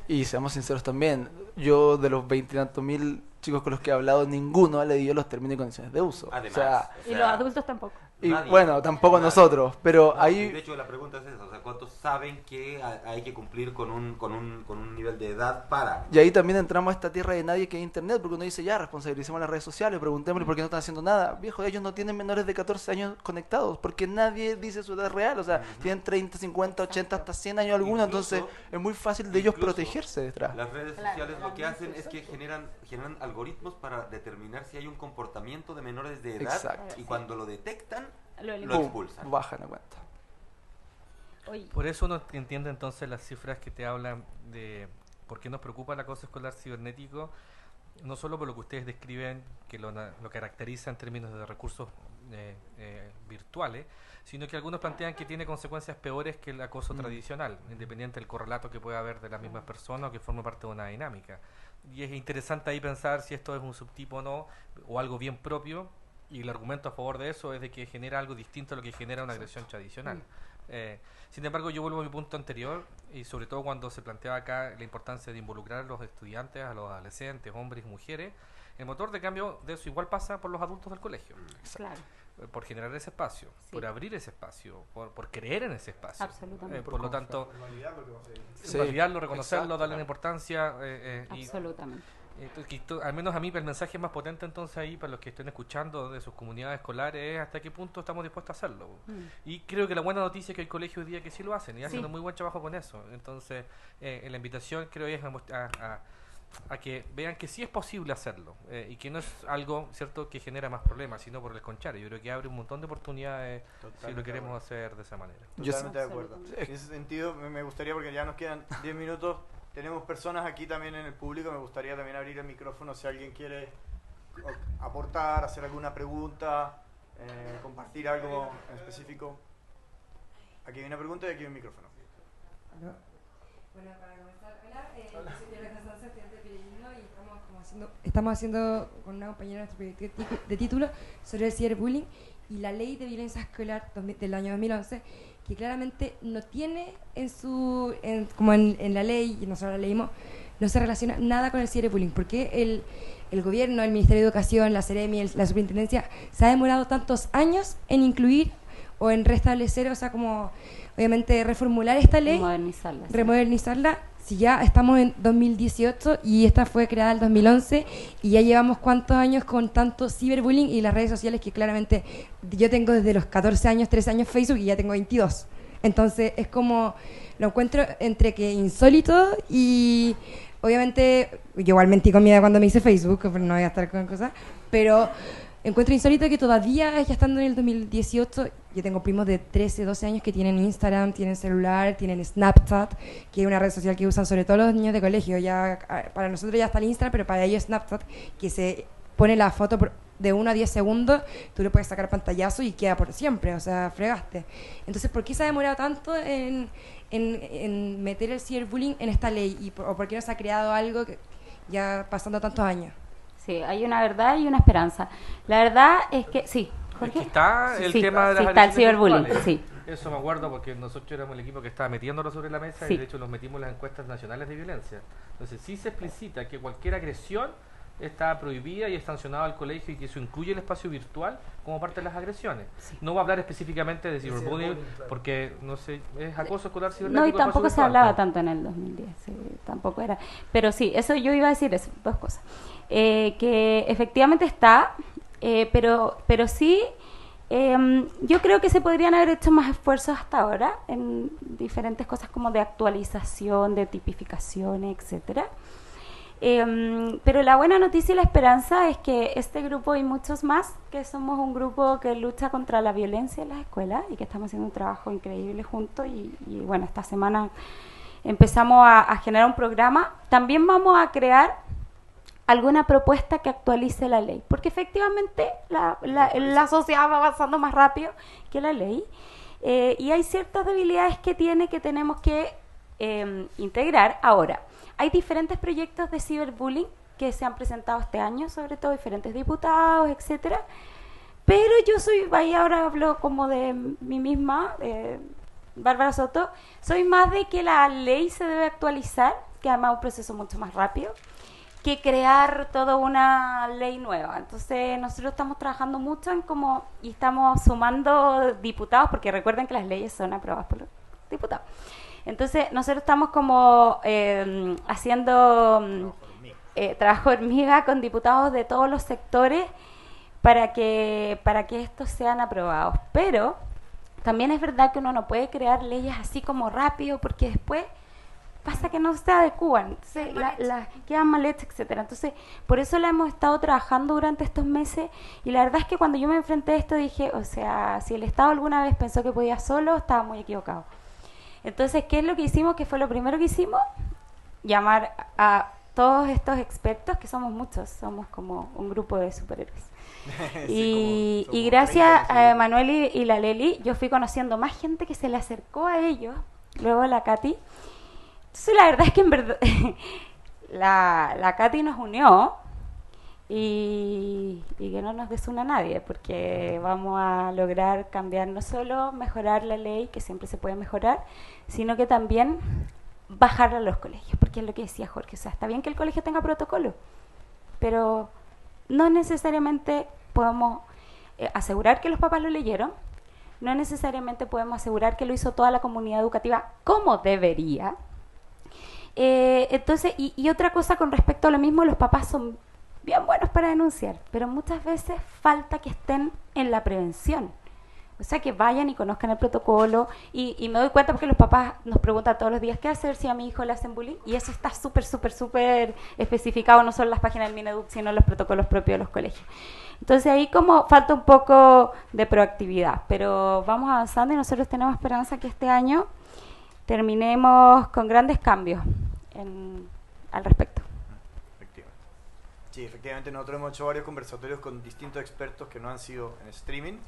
Y seamos sinceros también, yo de los 20 y tantos mil chicos con los que he hablado, ninguno ha leído los términos y condiciones de uso. Además, y los adultos tampoco. Y bueno, tampoco nosotros, pero no, ahí... De hecho, la pregunta es esa, o sea, ¿cuántos saben que hay que cumplir con un nivel de edad para...? Y ahí también entramos a esta tierra de nadie que es Internet, porque uno dice, ya, responsabilicemos las redes sociales, preguntémosle por qué no están haciendo nada. Viejo, ellos no tienen menores de 14 años conectados, porque nadie dice su edad real, o sea, tienen 30, 50, 80, hasta 100 años algunos, entonces es muy fácil de ellos protegerse detrás. Las redes sociales lo que hacen es que generan algoritmos para determinar si hay un comportamiento de menores de edad. Exacto. Y cuando lo detectan, lo expulsan. Bajan a cuenta. Por eso uno entiende entonces las cifras que te hablan de por qué nos preocupa el acoso escolar cibernético, no solo por lo que ustedes describen, que lo caracteriza en términos de recursos virtuales, sino que algunos plantean que tiene consecuencias peores que el acoso tradicional, independiente del correlato que pueda haber de las mismas personas o que forme parte de una dinámica. Y es interesante ahí pensar si esto es un subtipo o no, o algo bien propio, y el argumento a favor de eso es de que genera algo distinto a lo que genera una agresión tradicional. Sin embargo, yo vuelvo a mi punto anterior, y sobre todo cuando se planteaba acá la importancia de involucrar a los estudiantes, a los adolescentes, hombres y mujeres. El motor de cambio de eso igual pasa por los adultos del colegio. Claro. Por generar ese espacio, por abrir ese espacio, por creer en ese espacio. Absolutamente. Por lo tanto, validarlo, reconocerlo, darle una importancia. Absolutamente. Al menos a mí el mensaje más potente entonces ahí para los que estén escuchando de sus comunidades escolares es hasta qué punto estamos dispuestos a hacerlo. Y creo que la buena noticia es que hay colegios hoy día que sí lo hacen y hacen un muy buen trabajo con eso. Entonces la invitación creo es a que vean que sí es posible hacerlo y que no es algo cierto que genera más problemas, sino por el contrario. Yo creo que abre un montón de oportunidades si lo queremos hacer de esa manera. Totalmente de acuerdo. En ese sentido me gustaría, porque ya nos quedan 10 minutos, tenemos personas aquí también en el público, me gustaría también abrir el micrófono si alguien quiere aportar, hacer alguna pregunta, compartir algo en específico. Aquí hay una pregunta y aquí hay un micrófono. Bueno, para comenzar, hola, soy Piedra Casanza, estudiante de periodismo, y estamos haciendo con una compañera nuestro proyecto de título sobre el ciberbullying y la ley de violencia escolar del año 2011, que claramente no tiene como en la ley, y nosotros la leímos, no se relaciona nada con el ciberbullying, porque el gobierno, el Ministerio de Educación, la Seremi, la Superintendencia, se ha demorado tantos años en incluir o en restablecer, o sea, como obviamente reformular esta ley, remodernizarla. Si ya estamos en 2018 y esta fue creada en 2011 y ya llevamos cuántos años con tanto ciberbullying y las redes sociales, que claramente yo tengo desde los 14 años, 13 años Facebook y ya tengo 22. Entonces es como, lo encuentro entre que insólito y obviamente yo igual mentí con mi edad cuando me hice Facebook, no voy a estar con cosas, pero encuentro insólito que todavía, ya estando en el 2018, yo tengo primos de 13, 12 años que tienen Instagram, tienen celular, tienen Snapchat, que es una red social que usan sobre todo los niños de colegio. Ya para nosotros ya está el Instagram, pero para ellos Snapchat, que se pone la foto de 1 a 10 segundos, tú le puedes sacar pantallazo y queda por siempre, o sea, fregaste. Entonces, ¿por qué se ha demorado tanto en meter el ciberbullying en esta ley? ¿O por qué no se ha creado algo ya pasando tantos años? Sí, hay una verdad y una esperanza. La verdad es que, sí, Jorge. Está el tema de las está el ciberbullying, virtuales. sí. Eso me acuerdo porque nosotros éramos el equipo que estaba metiéndolo sobre la mesa y de hecho nos metimos en las encuestas nacionales de violencia. Entonces sí se explicita que cualquier agresión está prohibida y es sancionado al colegio y que eso incluye el espacio virtual como parte de las agresiones. No voy a hablar específicamente de ciberbullying porque no sé, es acoso escolar cibernético. No, y tampoco se hablaba tanto en el 2010, tampoco era. Pero sí, eso yo iba a decir eso, dos cosas. Que efectivamente está, pero sí, yo creo que se podrían haber hecho más esfuerzos hasta ahora en diferentes cosas como de actualización, de tipificación, etcétera. Pero la buena noticia y la esperanza es que este grupo y muchos más, que somos un grupo que lucha contra la violencia en las escuelas y que estamos haciendo un trabajo increíble juntos y bueno, esta semana empezamos a generar un programa. También vamos a crear alguna propuesta que actualice la ley, porque efectivamente la sociedad va avanzando más rápido que la ley, y hay ciertas debilidades que tenemos que integrar. Ahora, hay diferentes proyectos de ciberbullying que se han presentado este año, sobre todo diferentes diputados, etcétera, pero yo ahí ahora hablo como de mí misma, Bárbara Soto, soy más de que la ley se debe actualizar, que además es un proceso mucho más rápido, que crear toda una ley nueva. Entonces nosotros estamos trabajando mucho y estamos sumando diputados, porque recuerden que las leyes son aprobadas por los diputados. Entonces nosotros estamos haciendo trabajo hormiga con diputados de todos los sectores para que estos sean aprobados. Pero también es verdad que uno no puede crear leyes así como rápido, porque después pasa que no se adecúan, entonces quedan mal hechas, etcétera. Entonces, por eso la hemos estado trabajando durante estos meses, y la verdad es que cuando yo me enfrenté a esto dije, o sea, si el Estado alguna vez pensó que podía solo, estaba muy equivocado. Entonces, ¿qué es lo que hicimos? ¿Qué fue lo primero que hicimos? Llamar a todos estos expertos, que somos muchos, somos como un grupo de superhéroes. Sí, y gracias a Manuel y la Leli, yo fui conociendo más gente que se le acercó a ellos, luego la Katy. Entonces la verdad es que en verdad la Katy nos unió y que no nos desuna nadie, porque vamos a lograr cambiar, no solo mejorar la ley, que siempre se puede mejorar, sino que también bajarla a los colegios, porque es lo que decía Jorge, o sea, está bien que el colegio tenga protocolo, pero no necesariamente podemos asegurar que los papás lo leyeron, no necesariamente podemos asegurar que lo hizo toda la comunidad educativa como debería. Entonces, y otra cosa con respecto a lo mismo, los papás son bien buenos para denunciar, pero muchas veces falta que estén en la prevención, o sea, que vayan y conozcan el protocolo, y me doy cuenta porque los papás nos preguntan todos los días qué hacer si a mi hijo le hacen bullying, y eso está súper especificado, no solo en las páginas del Mineduc, sino en los protocolos propios de los colegios. Entonces ahí como falta un poco de proactividad, pero vamos avanzando y nosotros tenemos esperanza que este año terminemos con grandes cambios al respecto. Efectivamente. Sí, efectivamente nosotros hemos hecho varios conversatorios con distintos expertos que no han sido en streaming,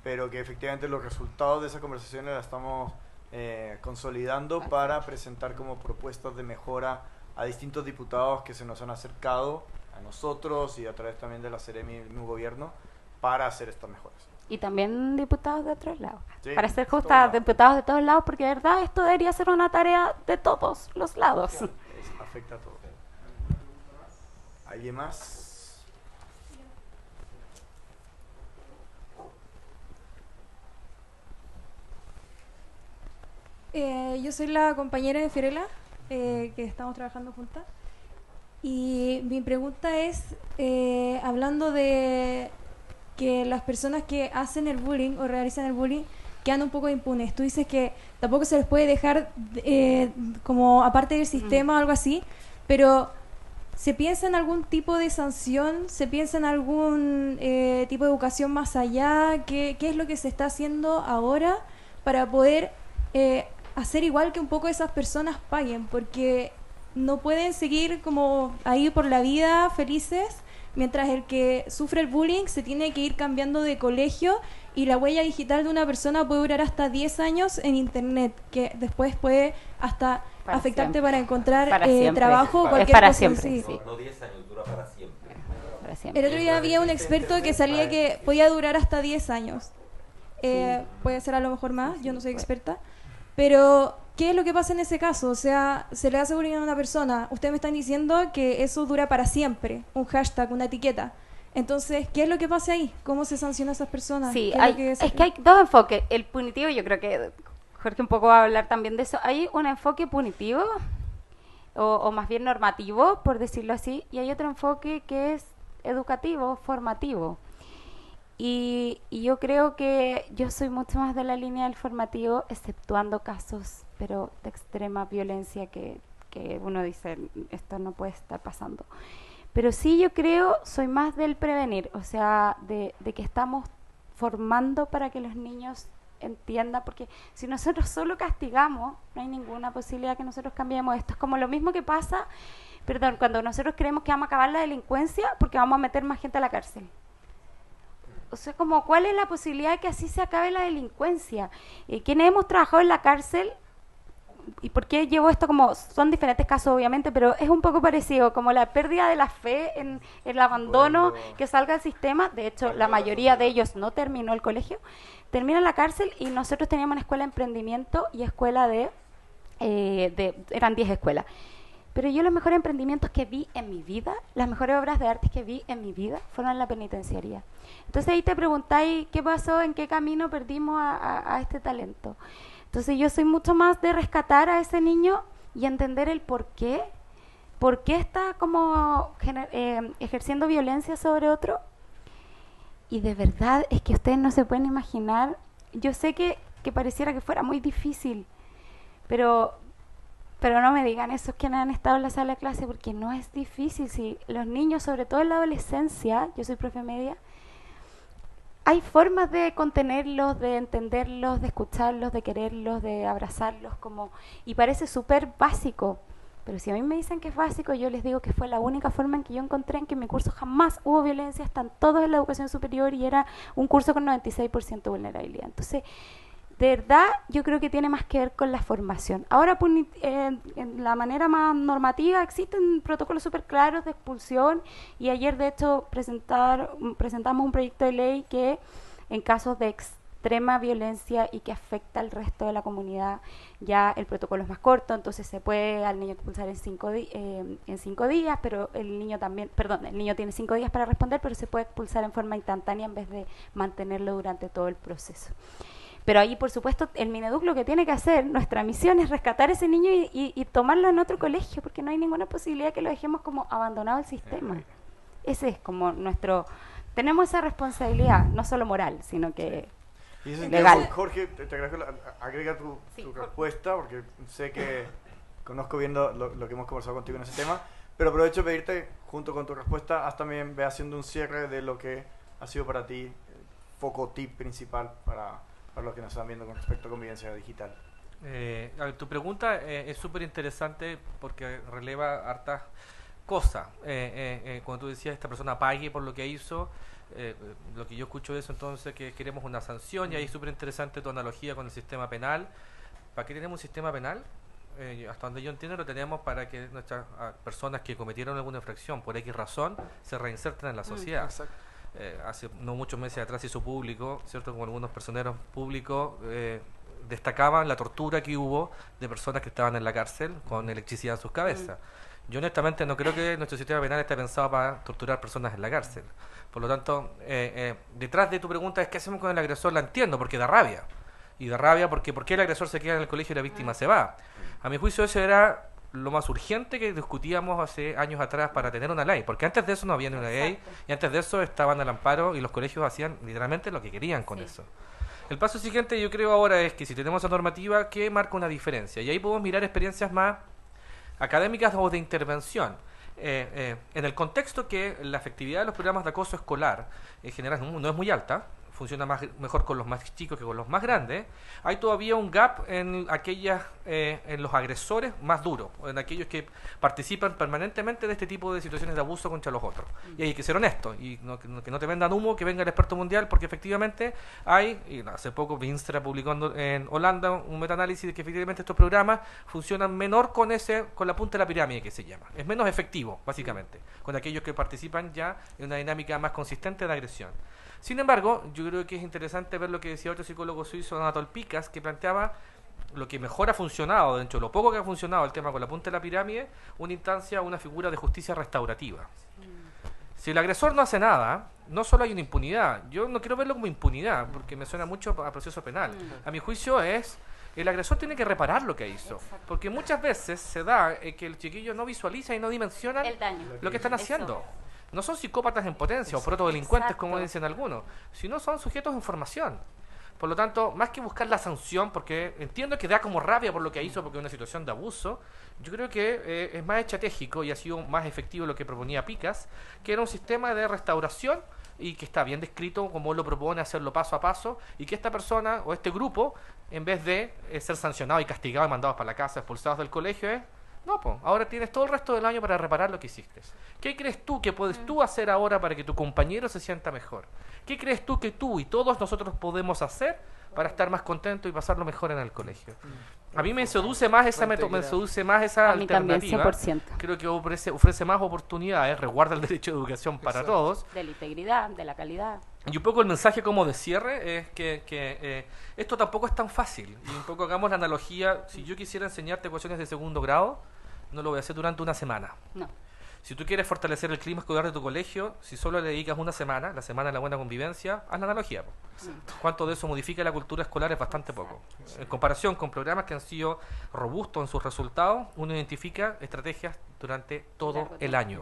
pero que efectivamente los resultados de esas conversaciones las estamos consolidando para presentar como propuestas de mejora a distintos diputados que se nos han acercado a nosotros y a través también de la Seremi y mi gobierno para hacer estas mejoras. Y también diputados de otros lados. Sí, para ser justas, diputados de todos lados, porque de verdad esto debería ser una tarea de todos los lados. Sí, afecta a todos. ¿Alguien más? Yo soy la compañera de Fiorella, que estamos trabajando juntas. Y mi pregunta es, hablando de que las personas que hacen el bullying o realizan el bullying quedan un poco impunes. Tú dices que tampoco se les puede dejar como aparte del sistema o algo así, pero ¿se piensa en algún tipo de sanción? ¿Se piensa en algún tipo de educación más allá? ¿Qué es lo que se está haciendo ahora para poder hacer igual que un poco esas personas paguen? Porque no pueden seguir como ahí por la vida felices, mientras el que sufre el bullying se tiene que ir cambiando de colegio, y la huella digital de una persona puede durar hasta 10 años en internet, que después puede hasta para afectarte siempre. para encontrar Para siempre. trabajo o cualquier para cosa. siempre, Sí. sí. No 10 años, dura para siempre. Para siempre. El otro día había un experto que salía que podía durar hasta 10 años. Puede ser a lo mejor más, yo no soy experta. Pero, ¿qué es lo que pasa en ese caso? O sea, se le hace bullying a una persona. Ustedes me están diciendo que eso dura para siempre. Un hashtag, una etiqueta. Entonces, ¿qué es lo que pasa ahí? ¿Cómo se sanciona a esas personas? Sí, ¿Qué es lo que es que hay dos enfoques. El punitivo, yo creo que Jorge un poco va a hablar también de eso. Hay un enfoque punitivo, o más bien normativo, por decirlo así, y hay otro enfoque que es educativo, formativo. Y yo creo que yo soy mucho más de la línea del formativo, exceptuando casos, pero de extrema violencia que que uno dice, esto no puede estar pasando. Pero sí yo creo, soy más del prevenir, o sea, de que estamos formando para que los niños entiendan, porque si nosotros solo castigamos, no hay ninguna posibilidad que nosotros cambiemos esto. Es como lo mismo que pasa, cuando nosotros creemos que vamos a acabar la delincuencia porque vamos a meter más gente a la cárcel. O sea, como, ¿cuál es la posibilidad de que así se acabe la delincuencia? Quienes hemos trabajado en la cárcel, ¿y por qué llevo esto? Como son diferentes casos obviamente, pero es un poco parecido, como la pérdida de la fe en el abandono que salga del sistema. De hecho, la mayoría de ellos no terminó el colegio, termina en la cárcel, y nosotros teníamos una escuela de emprendimiento y escuela eran 10 escuelas. Pero yo los mejores emprendimientos que vi en mi vida, las mejores obras de arte que vi en mi vida, fueron en la penitenciaría. Entonces ahí te preguntáis, ¿qué pasó? ¿En qué camino perdimos a este talento? Entonces yo soy mucho más de rescatar a ese niño y entender el por qué está como ejerciendo violencia sobre otro. Y de verdad es que ustedes no se pueden imaginar, yo sé que pareciera que fuera muy difícil, pero no me digan esos que han estado en la sala de clase, porque no es difícil. Si los niños, sobre todo en la adolescencia, yo soy profe media, hay formas de contenerlos, de entenderlos, de escucharlos, de quererlos, de abrazarlos, y parece súper básico. Pero si a mí me dicen que es básico, yo les digo que fue la única forma en que yo encontré en que en mi curso jamás hubo violencia, están todos en la educación superior, y era un curso con 96% de vulnerabilidad. Entonces, de verdad, yo creo que tiene más que ver con la formación. Ahora, en la manera más normativa, existen protocolos súper claros de expulsión, y ayer, de hecho, presentamos un proyecto de ley que, en casos de extrema violencia y que afecta al resto de la comunidad, ya el protocolo es más corto, entonces se puede al niño expulsar en 5 días, pero el niño tiene 5 días para responder, pero se puede expulsar en forma instantánea en vez de mantenerlo durante todo el proceso. Pero ahí, por supuesto, el Mineduc lo que tiene que hacer, nuestra misión es rescatar a ese niño y tomarlo en otro colegio, porque no hay ninguna posibilidad que lo dejemos como abandonado al sistema. Ese es como tenemos esa responsabilidad, no solo moral, sino que legal. Jorge, te agradezco, agrega tu respuesta, porque sé que conozco bien lo que hemos conversado contigo en ese tema, pero aprovecho de pedirte, junto con tu respuesta, también ve haciendo un cierre de lo que ha sido para ti foco tip principal para los que nos están viendo con respecto a convivencia digital. A ver, tu pregunta es súper interesante porque releva hartas cosas. Cuando tú decías esta persona pague por lo que hizo, lo que yo escucho de eso, entonces, que queremos una sanción, y ahí es súper interesante tu analogía con el sistema penal. ¿Para qué tenemos un sistema penal? Hasta donde yo entiendo, lo tenemos para que nuestras personas que cometieron alguna infracción por X razón se reinserten en la sociedad. Exacto. Hace no muchos meses atrás hizo público, ¿cierto?, como algunos personeros públicos destacaban la tortura que hubo de personas que estaban en la cárcel con electricidad en sus cabezas. Yo honestamente no creo que nuestro sistema penal esté pensado para torturar personas en la cárcel. Por lo tanto, detrás de tu pregunta es ¿qué hacemos con el agresor? La entiendo, porque da rabia. Y da rabia porque ¿por qué el agresor se queda en el colegio y la víctima se va? A mi juicio eso era lo más urgente que discutíamos hace años atrás para tener una ley, porque antes de eso no había ni una ley, y antes de eso estaban al amparo y los colegios hacían literalmente lo que querían con eso. El paso siguiente, yo creo ahora, es que si tenemos esa normativa, ¿qué marca una diferencia? Y ahí podemos mirar experiencias más académicas o de intervención. En el contexto que la efectividad de los programas de acoso escolar en general no es muy alta, funciona mejor con los más chicos que con los más grandes, hay todavía un gap en en los agresores más duros, en aquellos que participan permanentemente de este tipo de situaciones de abuso contra los otros. Y hay que ser honestos, y que no te vendan humo, que venga el experto mundial, porque efectivamente hace poco Vinstra publicó en Holanda un metaanálisis de que efectivamente estos programas funcionan menor con la punta de la pirámide, que se llama. Es menos efectivo, básicamente, con aquellos que participan ya en una dinámica más consistente de agresión. Sin embargo, yo creo que es interesante ver lo que decía otro psicólogo suizo, Anatol Pikas, que planteaba lo que mejor ha funcionado, dentro de lo poco que ha funcionado el tema con la punta de la pirámide, una instancia, una figura de justicia restaurativa. Si el agresor no hace nada, no solo hay una impunidad. Yo no quiero verlo como impunidad, porque me suena mucho a proceso penal. A mi juicio el agresor tiene que reparar lo que hizo. Porque muchas veces se da que el chiquillo no visualiza y no dimensiona lo que están haciendo. No son psicópatas en potencia o protodelincuentes, como dicen algunos, sino son sujetos en formación. Por lo tanto, más que buscar la sanción, porque entiendo que da como rabia por lo que hizo, porque es una situación de abuso, yo creo que es más estratégico y ha sido más efectivo lo que proponía Picas, que era un sistema de restauración y que está bien descrito como él lo propone, hacerlo paso a paso, y que esta persona o este grupo, en vez de ser sancionado y castigado y mandados para la casa, expulsados del colegio, no, pues ahora tienes todo el resto del año para reparar lo que hiciste. ¿Qué crees tú que puedes tú hacer ahora para que tu compañero se sienta mejor? ¿Qué crees tú que tú y todos nosotros podemos hacer para estar más contentos y pasarlo mejor en el colegio? A mí me seduce más esa A mí también, alternativa. 100%. Creo que ofrece más oportunidades, resguarda el derecho de educación para todos. De la integridad, de la calidad. Y un poco el mensaje como de cierre es que esto tampoco es tan fácil. Y un poco hagamos la analogía, si yo quisiera enseñarte ecuaciones de segundo grado, no lo voy a hacer durante una semana. No. Si tú quieres fortalecer el clima escolar de tu colegio, si solo le dedicas una semana, la semana de la buena convivencia, haz la analogía. ¿Cuánto de eso modifica la cultura escolar? Es bastante poco. En comparación con programas que han sido robustos en sus resultados, uno identifica estrategias durante todo el año.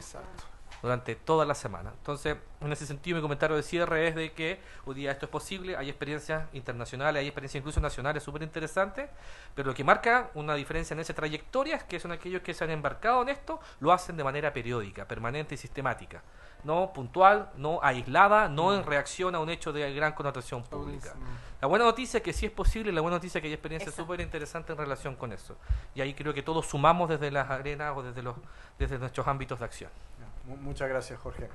Durante toda la semana. Entonces, en ese sentido, mi comentario de cierre es de que hoy día esto es posible, hay experiencias internacionales, hay experiencias incluso nacionales súper interesantes, pero lo que marca una diferencia en esa trayectoria es que son aquellos que se han embarcado en esto, lo hacen de manera periódica, permanente y sistemática. No puntual, no aislada, no en reacción a un hecho de gran connotación pública. La buena noticia es que sí es posible, la buena noticia es que hay experiencias súper interesantes en relación con eso. Y ahí creo que todos sumamos desde las arenas o desde nuestros ámbitos de acción. Muchas gracias, Jorge.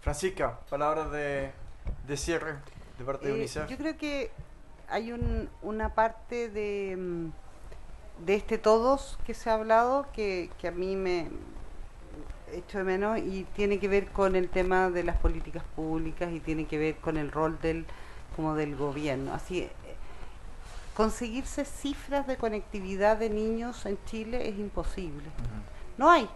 Francisca, palabras de cierre de parte de UNICEF. Yo creo que hay una parte de este todos que se ha hablado que a mí me echo de menos y tiene que ver con el tema de las políticas públicas y tiene que ver con el rol del gobierno. Así, conseguirse cifras de conectividad de niños en Chile es imposible. No hay.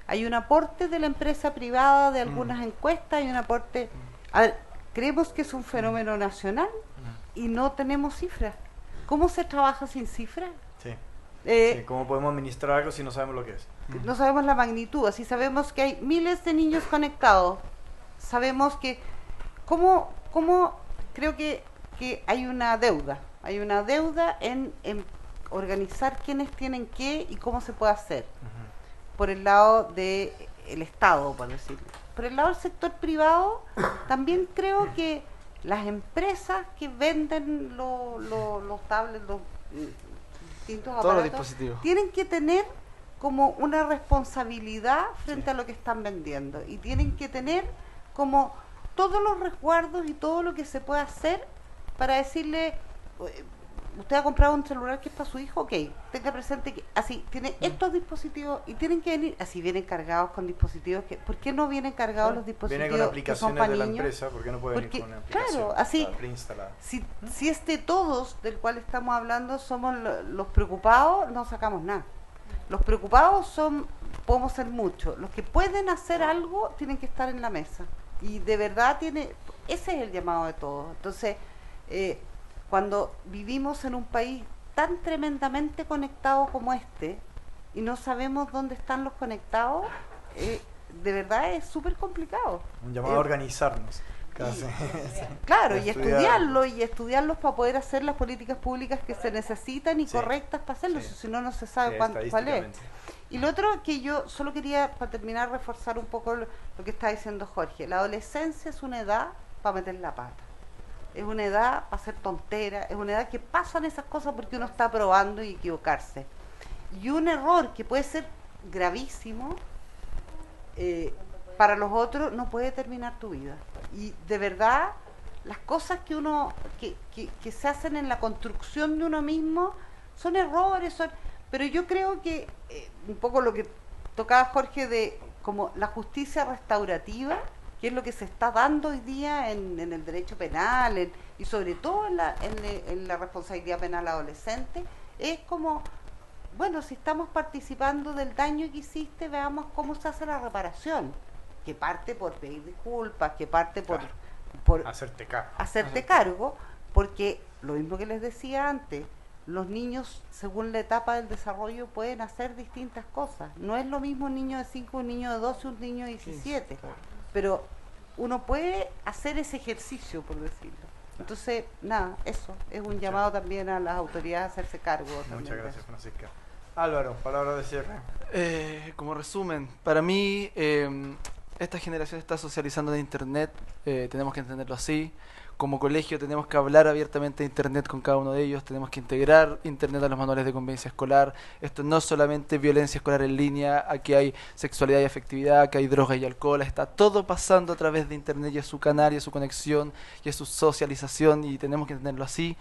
Hay un aporte de la empresa privada de algunas encuestas, hay un aporte... A ver, creemos que es un fenómeno nacional y no tenemos cifras. ¿Cómo se trabaja sin cifras? Sí. ¿Cómo podemos administrar algo si no sabemos lo que es? No sabemos la magnitud, así sabemos que hay miles de niños conectados. Sabemos que... ¿Cómo creo que hay una deuda? Hay una deuda en organizar quiénes tienen qué y cómo se puede hacer. Por el lado del Estado, por decirlo. Por el lado del sector privado, también creo que las empresas que venden los tablets, los distintos todos los aparatos, dispositivos, tienen que tener como una responsabilidad frente a lo que están vendiendo. Y tienen que tener como todos los resguardos y todo lo que se puede hacer para decirle... Usted ha comprado un celular que es para su hijo, ok, tenga presente que así, tiene estos dispositivos y tienen que venir, así vienen cargados con dispositivos que, ¿por qué no vienen cargados los dispositivos vienen con aplicaciones que son para de la niños? empresa, ¿por qué no puede venir con una aplicación? Claro, así, preinstalada? Si este todos del cual estamos hablando somos los preocupados, no sacamos nada. Los preocupados podemos ser muchos, los que pueden hacer algo tienen que estar en la mesa. Y de verdad ese es el llamado de todos. Entonces, cuando vivimos en un país tan tremendamente conectado como este y no sabemos dónde están los conectados, de verdad es súper complicado. Un llamado a organizarnos. Claro, y estudiarlos para poder hacer las políticas públicas que se necesitan y correctas para hacerlo, si no, no se sabe cuál es. Y lo otro que yo solo quería, para terminar, reforzar un poco lo que está diciendo Jorge. La adolescencia es una edad para meter la pata. Es una edad para hacer tonteras, es una edad que pasan esas cosas porque uno está probando y equivocarse. Y un error que puede ser gravísimo, para los otros no puede terminar tu vida. Y de verdad, las cosas que se hacen en la construcción de uno mismo son errores, pero yo creo que un poco lo que tocaba Jorge de como la justicia restaurativa, que es lo que se está dando hoy día en el derecho penal y sobre todo en la responsabilidad penal adolescente, es como, bueno, si estamos participando del daño que hiciste, veamos cómo se hace la reparación, que parte por pedir disculpas, que parte por hacerte cargo, porque lo mismo que les decía antes, los niños, según la etapa del desarrollo, pueden hacer distintas cosas. No es lo mismo un niño de 5, un niño de 12, un niño de 17. Pero uno puede hacer ese ejercicio, por decirlo. Entonces, nada, eso es un llamado también a las autoridades a hacerse cargo. Muchas gracias, Francisca. Álvaro, palabra de cierre. Como resumen, para mí esta generación está socializando en Internet, tenemos que entenderlo así. Como colegio tenemos que hablar abiertamente de Internet con cada uno de ellos, tenemos que integrar Internet a los manuales de convivencia escolar. Esto no es solamente violencia escolar en línea, aquí hay sexualidad y afectividad, aquí hay droga y alcohol, está todo pasando a través de Internet y es su canal y es su conexión y es su socialización y tenemos que entenderlo así.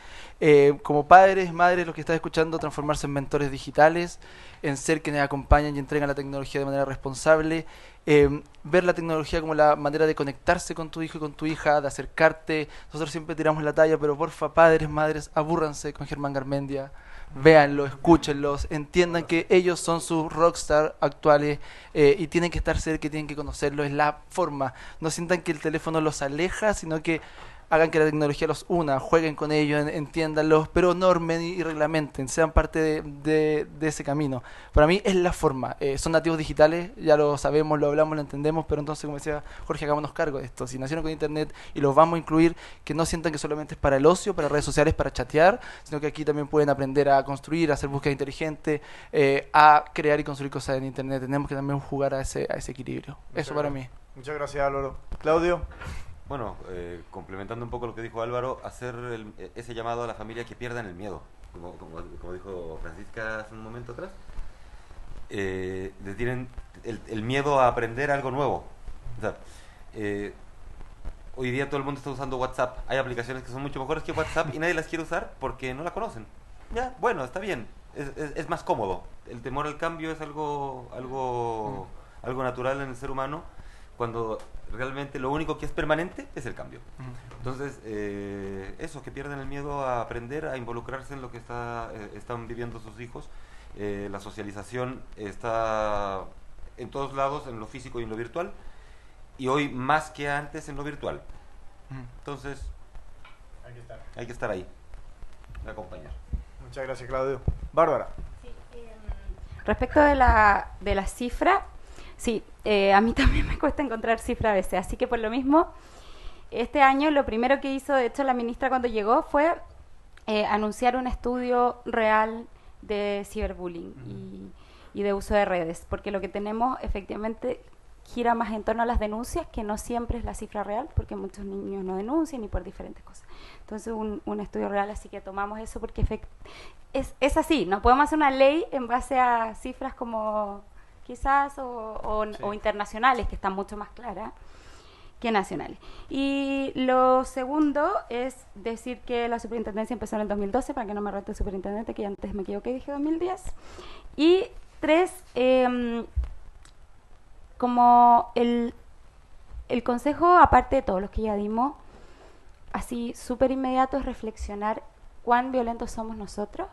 Como padres, madres, los que están escuchando, transformarse en mentores digitales, en ser quienes acompañan y entregan la tecnología de manera responsable. Ver la tecnología como la manera de conectarse con tu hijo y con tu hija, de acercarte. Nosotros siempre tiramos la talla, pero porfa, padres, madres, abúrranse con Germán Garmendia, véanlo, escúchenlos, entiendan que ellos son sus rockstar actuales y tienen que estar cerca, tienen que conocerlo, es la forma. No sientan que el teléfono los aleja, sino que hagan que la tecnología los una, jueguen con ellos, entiéndanlos, pero normen y reglamenten, sean parte de ese camino. Para mí es la forma. Son nativos digitales, ya lo sabemos, lo hablamos, lo entendemos, pero entonces, como decía Jorge, hagámonos cargo de esto. Si nacieron con Internet y los vamos a incluir, que no sientan que solamente es para el ocio, para redes sociales, para chatear, sino que aquí también pueden aprender a construir, a hacer búsqueda inteligente, a crear y construir cosas en Internet. Tenemos que también jugar a ese equilibrio. Eso para mí. Muchas gracias, Álvaro. Claudio. Bueno, complementando un poco lo que dijo Álvaro, hacer ese llamado a la familia que pierdan el miedo, como dijo Francisca hace un momento atrás. Tienen el miedo a aprender algo nuevo. O sea, hoy día todo el mundo está usando WhatsApp. Hay aplicaciones que son mucho mejores que WhatsApp y nadie las quiere usar porque no la conocen. Ya, bueno, está bien. Es más cómodo. El temor al cambio es algo natural en el ser humano, cuando realmente lo único que es permanente es el cambio. Entonces, eso, que pierden el miedo a aprender, a involucrarse en lo que están viviendo sus hijos. La socialización está en todos lados, en lo físico y en lo virtual, y hoy más que antes en lo virtual. Entonces, hay que estar ahí, acompañar. Muchas gracias, Claudio. Bárbara. Sí, respecto de la cifra, sí, a mí también me cuesta encontrar cifra a veces, así que por lo mismo, este año lo primero que hizo, de hecho, la ministra cuando llegó fue anunciar un estudio real de ciberbullying y de uso de redes, porque lo que tenemos efectivamente gira más en torno a las denuncias, que no siempre es la cifra real, porque muchos niños no denuncian y por diferentes cosas. Entonces un estudio real, así que tomamos eso porque es así, no podemos hacer una ley en base a cifras como quizás o internacionales, que están mucho más claras que nacionales. Y lo segundo es decir que la superintendencia empezó en el 2012, para que no me rete el superintendente, que antes me equivoqué y dije 2010. Y 3, como el consejo, aparte de todos los que ya dimos, así súper inmediato, es reflexionar cuán violentos somos nosotros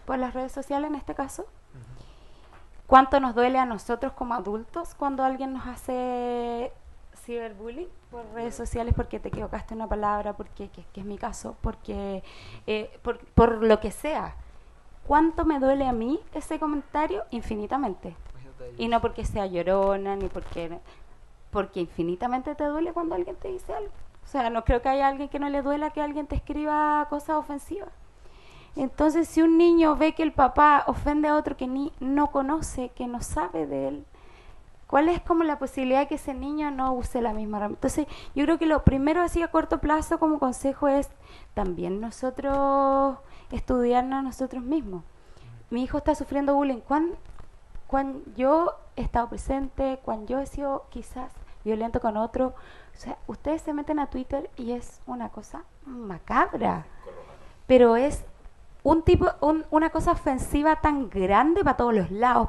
por las redes sociales en este caso. ¿Cuánto nos duele a nosotros como adultos cuando alguien nos hace ciberbullying por redes sociales porque te equivocaste en una palabra, porque que es mi caso, porque por lo que sea? ¿Cuánto me duele a mí ese comentario? Infinitamente. Y no porque sea llorona, ni porque infinitamente te duele cuando alguien te dice algo. O sea, no creo que haya alguien que no le duela que alguien te escriba cosas ofensivas. Entonces, si un niño ve que el papá ofende a otro que no conoce, que no sabe de él, ¿cuál es como la posibilidad de que ese niño no use la misma herramienta? Entonces, yo creo que lo primero así a corto plazo como consejo es también nosotros estudiarnos a nosotros mismos. Mi hijo está sufriendo bullying. Cuando yo he estado presente, cuando yo he sido quizás violento con otro, o sea, ustedes se meten a Twitter y es una cosa macabra, pero es una cosa ofensiva tan grande para todos los lados.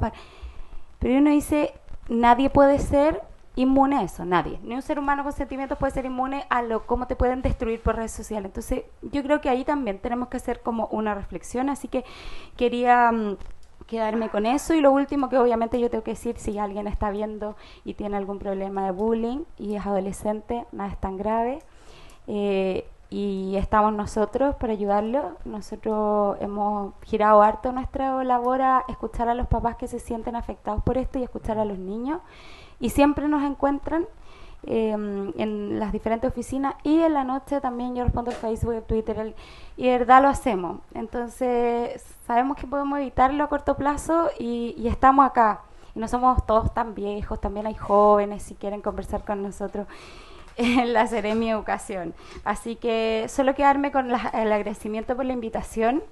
Pero uno dice, nadie puede ser inmune a eso, nadie. Ni un ser humano con sentimientos puede ser inmune a cómo te pueden destruir por redes sociales. Entonces, yo creo que ahí también tenemos que hacer como una reflexión, así que quería quedarme con eso. Y lo último que obviamente yo tengo que decir, si alguien está viendo y tiene algún problema de bullying y es adolescente, nada es tan grave. Y estamos nosotros para ayudarlo. Nosotros hemos girado harto nuestra labor a escuchar a los papás que se sienten afectados por esto y escuchar a los niños. Y siempre nos encuentran en las diferentes oficinas, y en la noche también yo respondo el Facebook, el Twitter, y de verdad lo hacemos. Entonces sabemos que podemos evitarlo a corto plazo y estamos acá. Y no somos todos tan viejos, también hay jóvenes si quieren conversar con nosotros en la Seremi Educación. Así que solo quedarme con el agradecimiento por la invitación.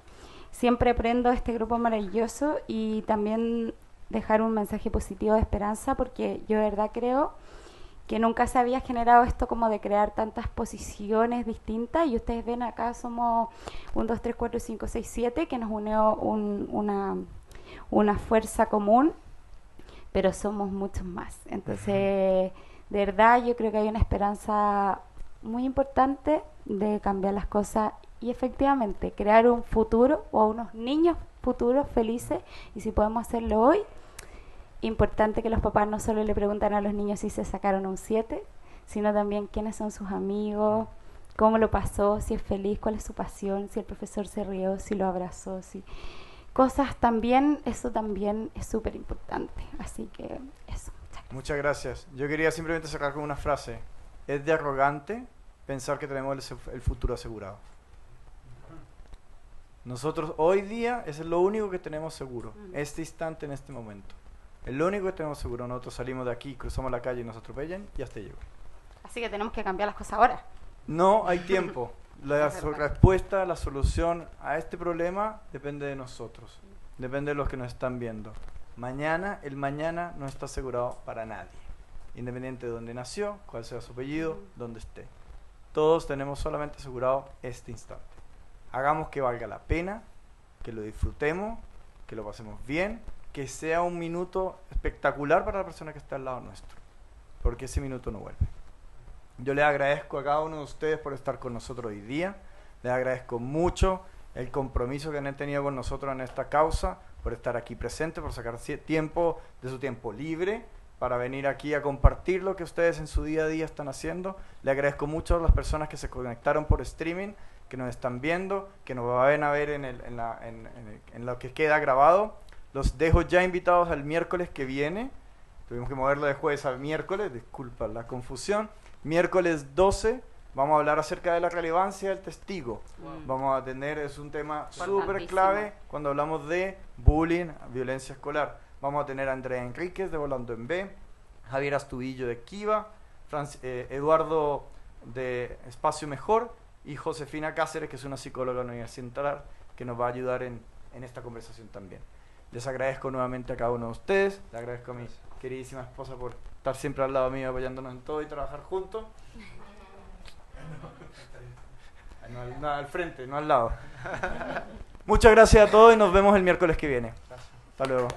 Siempre aprendo este grupo maravilloso y también dejar un mensaje positivo de esperanza, porque yo de verdad creo que nunca se había generado esto como de crear tantas posiciones distintas, y ustedes ven acá somos 1, 2, 3, 4, 5, 6, 7, que nos unió una fuerza común, pero somos muchos más. Entonces, de verdad, yo creo que hay una esperanza muy importante de cambiar las cosas y efectivamente crear un futuro o unos niños futuros felices, y si podemos hacerlo hoy, importante que los papás no solo le preguntan a los niños si se sacaron un 7, sino también quiénes son sus amigos, cómo lo pasó, si es feliz, cuál es su pasión, si el profesor se rió, si lo abrazó, si cosas también, eso también es súper importante. Así que eso. Muchas gracias. Yo quería simplemente cerrar con una frase. Es de arrogante pensar que tenemos el futuro asegurado. Nosotros hoy día es lo único que tenemos seguro, este instante, en este momento. Es lo único que tenemos seguro. Nosotros salimos de aquí, cruzamos la calle y nos atropellan y hasta llegó. Así que tenemos que cambiar las cosas ahora. No hay tiempo. La respuesta, la solución a este problema depende de nosotros. Depende de los que nos están viendo. El mañana no está asegurado para nadie. Independiente de dónde nació, cuál sea su apellido, dónde esté. Todos tenemos solamente asegurado este instante. Hagamos que valga la pena, que lo disfrutemos, que lo pasemos bien, que sea un minuto espectacular para la persona que está al lado nuestro, porque ese minuto no vuelve. Yo les agradezco a cada uno de ustedes por estar con nosotros hoy día. Les agradezco mucho el compromiso que han tenido con nosotros en esta causa, por estar aquí presentes, por sacar tiempo de su tiempo libre para venir aquí a compartir lo que ustedes en su día a día están haciendo. Les agradezco mucho a las personas que se conectaron por streaming, que nos están viendo, que nos van a ver en lo que queda grabado. Los dejo ya invitados al miércoles que viene. Tuvimos que moverlo de jueves a miércoles, disculpa la confusión. Miércoles 12 vamos a hablar acerca de la relevancia del testigo. Vamos a tener, es un tema súper clave cuando hablamos de bullying, violencia escolar. Vamos a tener a Andrea Enríquez de Volando en B, Javier Astudillo de Kiva, Eduardo de Espacio Mejor y Josefina Cáceres, que es una psicóloga de la Universidad Central, que nos va a ayudar en esta conversación también. Les agradezco nuevamente a cada uno de ustedes. Le agradezco a mi queridísima esposa por estar siempre al lado mío, apoyándonos en todo y trabajar juntos. No, al frente, no al lado. Muchas gracias a todos y nos vemos el miércoles que viene. Hasta luego.